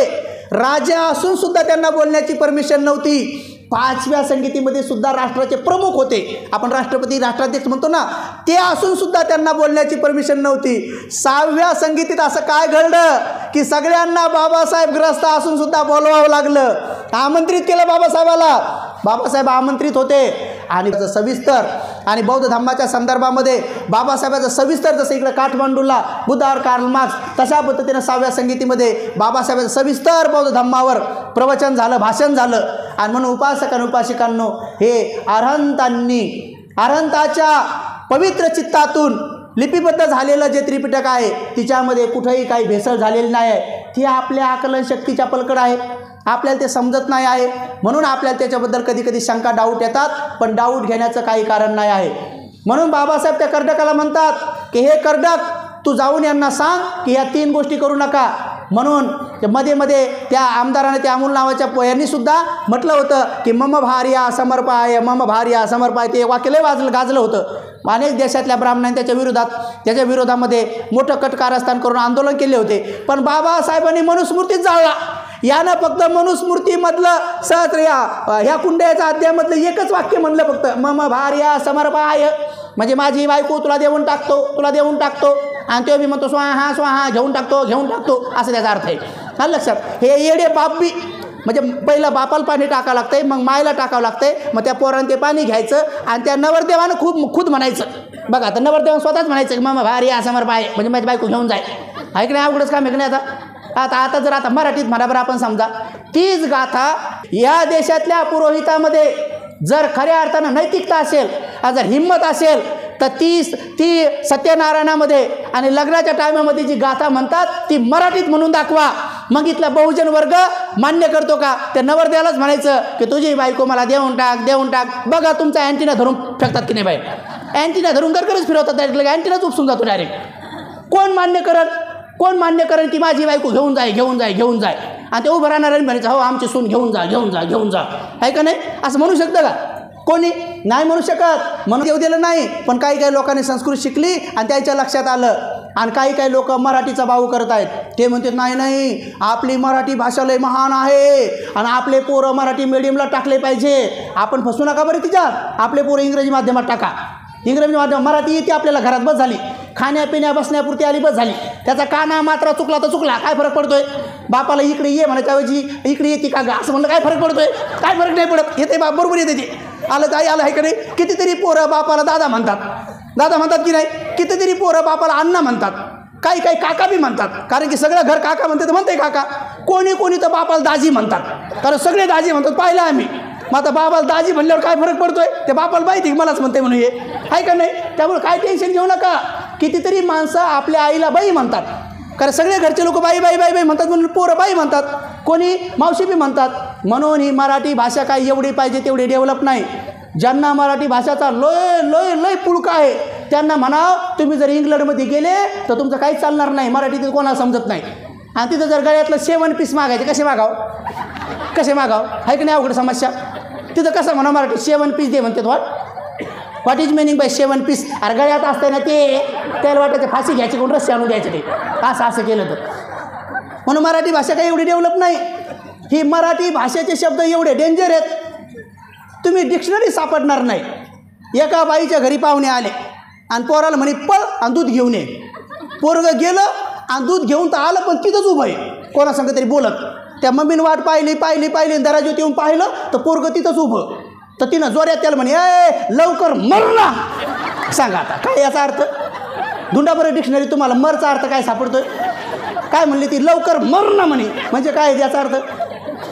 राजा असून सुद्धा त्यांना बोलण्याची परमिशन नव्हती. 5व्या संगीतीमध्ये सुद्धा राष्ट्राचे प्रमुख होते, आपण राष्ट्रपती राष्ट्राध्यक्ष म्हणतो ना, ते असून सुद्धा त्यांना बोलण्याची परमिशन नव्हती. 6व्या संगीतीत असं काय घडलं की सगळ्यांना बाबासाहेब ग्रस्त असून सुद्धा बोलवावं लागलं, आमंत्रित केलं बाबासाहेबाला. बाबासाहेब आमंत्रित होते आणि सविस्तर आणि बौद्ध धम्माच्या संदर्भामध्ये बाबासाहेबाचं सविस्तर, जसं इकडे काठमांडूला बुद्धावर कार्ल मार्क्स, तशा पद्धतीनं 6व्या संगीतीमध्ये बाबासाहेबाचं सविस्तर बौद्ध धम्मावर प्रवचन झालं, भाषण झालं. आणि म्हणून उपासक आणि उपासिकांनो, हे अरहंताच्या पवित्र चित्तातून लिपिबद्ध झालेलं जे त्रिपिटक आहे तिच्यामध्ये कुठेही काही भेसळ झालेली नाही आहे. ती आपल्या आकलन शक्तीच्या पलकड आहे, आपल्याला ते समजत नाही आहे. म्हणून आपल्याला त्याच्याबद्दल कधी कधी शंका, डाऊट येतात, पण डाऊट घेण्याचं काही कारण नाही आहे. म्हणून बाबासाहेब त्या कर्डकाला म्हणतात की हे कर्डक, तू जाऊन यांना सांग की ह्या 3 गोष्टी करू नका. म्हणून मध्ये त्या आमदाराने, त्या अमोल नावाच्या यांनी सुद्धा म्हटलं होतं की मम भार्या समर्पाय, मम भार्या समर्पाय. ते वाक्य लय गाजलं होतं. अनेक देशातल्या ब्राह्मणांनी त्याच्या विरोधामध्ये मोठं कटकारस्थान करून आंदोलन केले होते. पण बाबासाहेबांनी मनुस्मृतीच जाळला. यानं फक्त मनुस्मृतीमधलं ह्या कुंड्याच्या अध्यायामधलं एकच वाक्य म्हणलं फक्त, मम भार्या समर्पाय, म्हणजे माझी बायको तुला देऊन टाकतो. आणि तो बी म्हणतो स्वाहा स्वाहा, घेऊन टाकतो असं त्याचा अर्थ आहे. हा लक्षात. हे येडे बाप बी, म्हणजे पहिलं बापाला पाणी टाकावं लागतंय, मग मायला टाकावं लागतंय, मग त्या पोरानं ते पाणी घ्यायचं आणि त्या नवरदेवानं खुद म्हणायचं. बघा आता नवरदेवानं स्वतःच म्हणायचं मम भार्या समर्पाय, म्हणजे माझी बायको घेऊन जाय. ऐक नाही, अवघडच काम आहे की आता जर आता मराठीत म्हणाबर आपण समजा, तीच गाथा या देशातल्या पुरोहितामध्ये जर खऱ्या अर्थानं नैतिकता असेल, जर हिंमत असेल तर ती सत्यनारायणामध्ये आणि लग्नाच्या टायमामध्ये जी गाथा म्हणतात ती मराठीत म्हणून दाखवा. मग इथला बहुजन वर्ग मान्य करतो का? त्या नवरदेवालाच म्हणायचं की तुझी बायको मला देऊन टाक. बघा तुमचा अँटीना धरून फेकतात की नाही बाई, अँटिना धरून गरगरच फिरवतात डायरेक्ट, अँटिनाच उपसून जातो डायरेक्ट. कोण मान्य करण की माझी बायको घेऊन जाय आणि ते उभं राहणार आणि म्हणायचं हो आमची सून घेऊन जा आहे का नाही? असं म्हणू शकतं का कोणी? नाही म्हणू शकत. म्हणून येऊ दिलं नाही. पण काही लोकांनी संस्कृत शिकली आणि त्याच्या लक्षात आलं. आणि काही लोक मराठीचा बाऊ करत आहेत. ते म्हणतात नाही आपली मराठी भाषा लय महान आहे आणि आपले पोरं मराठी मीडियमला टाकले पाहिजे. आपण फसू नका बरं तिच्यात. आपले पोरं इंग्रजी माध्यमात टाका. इंग्रजी माध्यम, मराठी येते आपल्याला घरात बस झाली. खाण्यापिण्या बसण्यापुरती आली बस झाली. त्याचा काना मात्रा चुकला तर चुकला, काय फरक पडतोय? बापाला इकडे ये म्हणायच्याऐवजी इकडे येते का ग असं म्हणलं काय फरक पडतोय? काय फरक नाही पडत. येते बाप बरोबर येते ते. आलं तर आई आलं आहे का नाही? कितीतरी पोरं बापाला दादा म्हणतात की नाही? कितीतरी पोरं बापाला अण्णा म्हणतात. काही काका बी म्हणतात. कारण की सगळं घर काका म्हणते तर म्हणते काका. कोणी तर बापाला दाजी म्हणतात. कारण सगळे दाजी म्हणतात पाहिलं आम्ही. मग आता बाबाला दाजी म्हणल्यावर काय फरक पडतोय? ते बापाला माहिती मलाच म्हणते म्हणून हे आहे का नाही? त्यामुळे काय टेन्शन घेऊ नका. कितीतरी माणसं आपल्या आईला बाई म्हणतात. कारण सगळे घरचे लोक बाई म्हणतात म्हणून पोरं बाई म्हणतात. कोणी मावशी बी म्हणतात. म्हणून ही मराठी भाषा काय एवढी पाहिजे तेवढी डेव्हलप नाही. ज्यांना मराठी भाषाचा लय पुळका आहे त्यांना म्हणावं तुम्ही जर इंग्लंडमध्ये गेले तर तुमचं काहीच चालणार नाही. मराठी तिथं कोणाला समजत नाही. आणि तिथं जर गळ्यातलं 7 पीस मागायचे कसे मागाव आहे की नाही? अवघड समस्या. तिथं कसं म्हणा मराठी 7 पीस दे म्हणते. What is meaning by 7 piece? अरे गळ्यात असताना ते त्याला वाटायचं फाशी घ्यायची कोण रस्ते आणून द्यायचे ते असं केलं तर. म्हणून मराठी भाषा काही एवढी डेव्हलप नाही. ही मराठी भाषेचे शब्द एवढे डेंजर आहेत तुम्ही डिक्शनरी सापडणार नाही. एका बाईच्या घरी पाहुणे आले आणि पोराला म्हणे पळ आणि दूध घेऊन ये. पोरगं गेलं आणि दूध घेऊन तर आलं पण तिथंच उभं आहे कोणासंग तरी बोलत. त्या मम्मीनं वाट पाहिली दराज्यात येऊन पाहिलं तर पोरगं तिथंच उभं. तर तिनं जोऱ्यात त्याला म्हणे ए लवकर मर ना. सांगा आता काय याचा अर्थ? धुंडाभर डिक्शनरी तुम्हाला मरचा अर्थ काय सापडतोय? काय म्हणली ती? लवकर मर ना म्हणे. म्हणजे काय याचा अर्थ?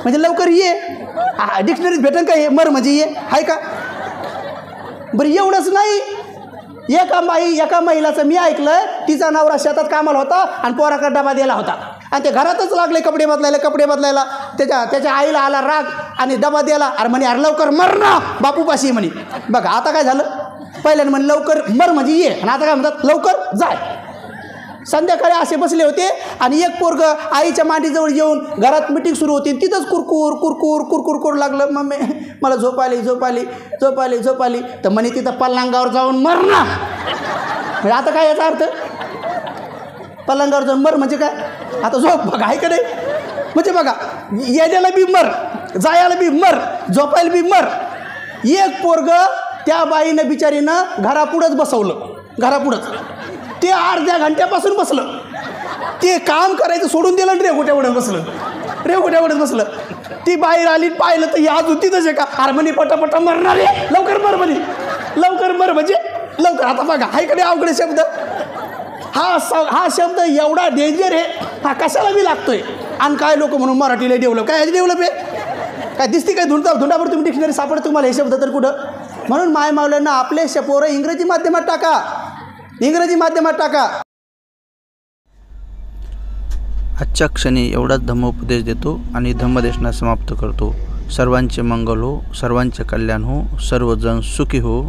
म्हणजे लवकर ये. डिक्शनरीत भेटेल का हे मर म्हणजे ये आहे का? बरं एवढंच नाही. एका महिलाचं मी ऐकलं तिचा नवरा शेतात कामाला होता आणि पोराकडे डबा दिला होता आणि ते घरातच लागले कपडे बदलायला. त्याच्या आईला आला राग आणि डबा द्यायला. अरे म्हणे अरे लवकर मर ना बापूपाशी म्हणे. बघा आता काय झालं? पहिल्यानं म्हणे लवकर मर म्हणजे ये आणि आता काय म्हणतात लवकर जाय. संध्याकाळी असे बसले होते आणि एक पोरगं आईच्या मांडीजवळ येऊन घरात मिटिंग सुरू होती. तिथंच कुरकुर करू लागलं. मम्मी मला झोप आली. तर म्हणे तिथं पलंगावर जाऊन मर ना. म्हणजे आता काय याचा अर्थ? पलंगावर जाऊन मर म्हणजे काय? आता झोप बघा आहे का नाही? म्हणजे बघा येण्याला बी मर, जायला बी मर, झोपायला बी मर. एक पोरगं त्या बाईनं बिचारीनं घरापुढंच बसवलं. घरापुढंच ते अर्ध्या घंट्यापासून बसलं. ते काम करायचं सोडून दिलं आणि रेवगोट्यावरच बसलं. ती बाहेर आली पाहिलं तर ही अजून तिथंच आहे का? अरे म्हणे पटापटा मरणार आहे. लवकर मर म्हणजे लवकर. आता बघा हाय कडे अवघड शब्द. हा शब्द एवढा डेंजर आहे. हा कशाला बी लागतोय. आणि काय लोक म्हणून मराठीला डेव्हलप. काय डेव्हलप आहे? काय दिसते काय? धुंडावर तुम्ही डिक्शनरी सापडत तुम्हाला हे शब्द तर कुठं? म्हणून माय मावल्यांना आपले पोरं इंग्रजी माध्यमात टाका. आजच्या क्षणी एवढाच धम्मोपदेश देतो आणि धम्मदेशना समाप्त करतो. सर्वांचे मंगल हो, सर्वांचे कल्याण हो, सर्वजण सुखी हो.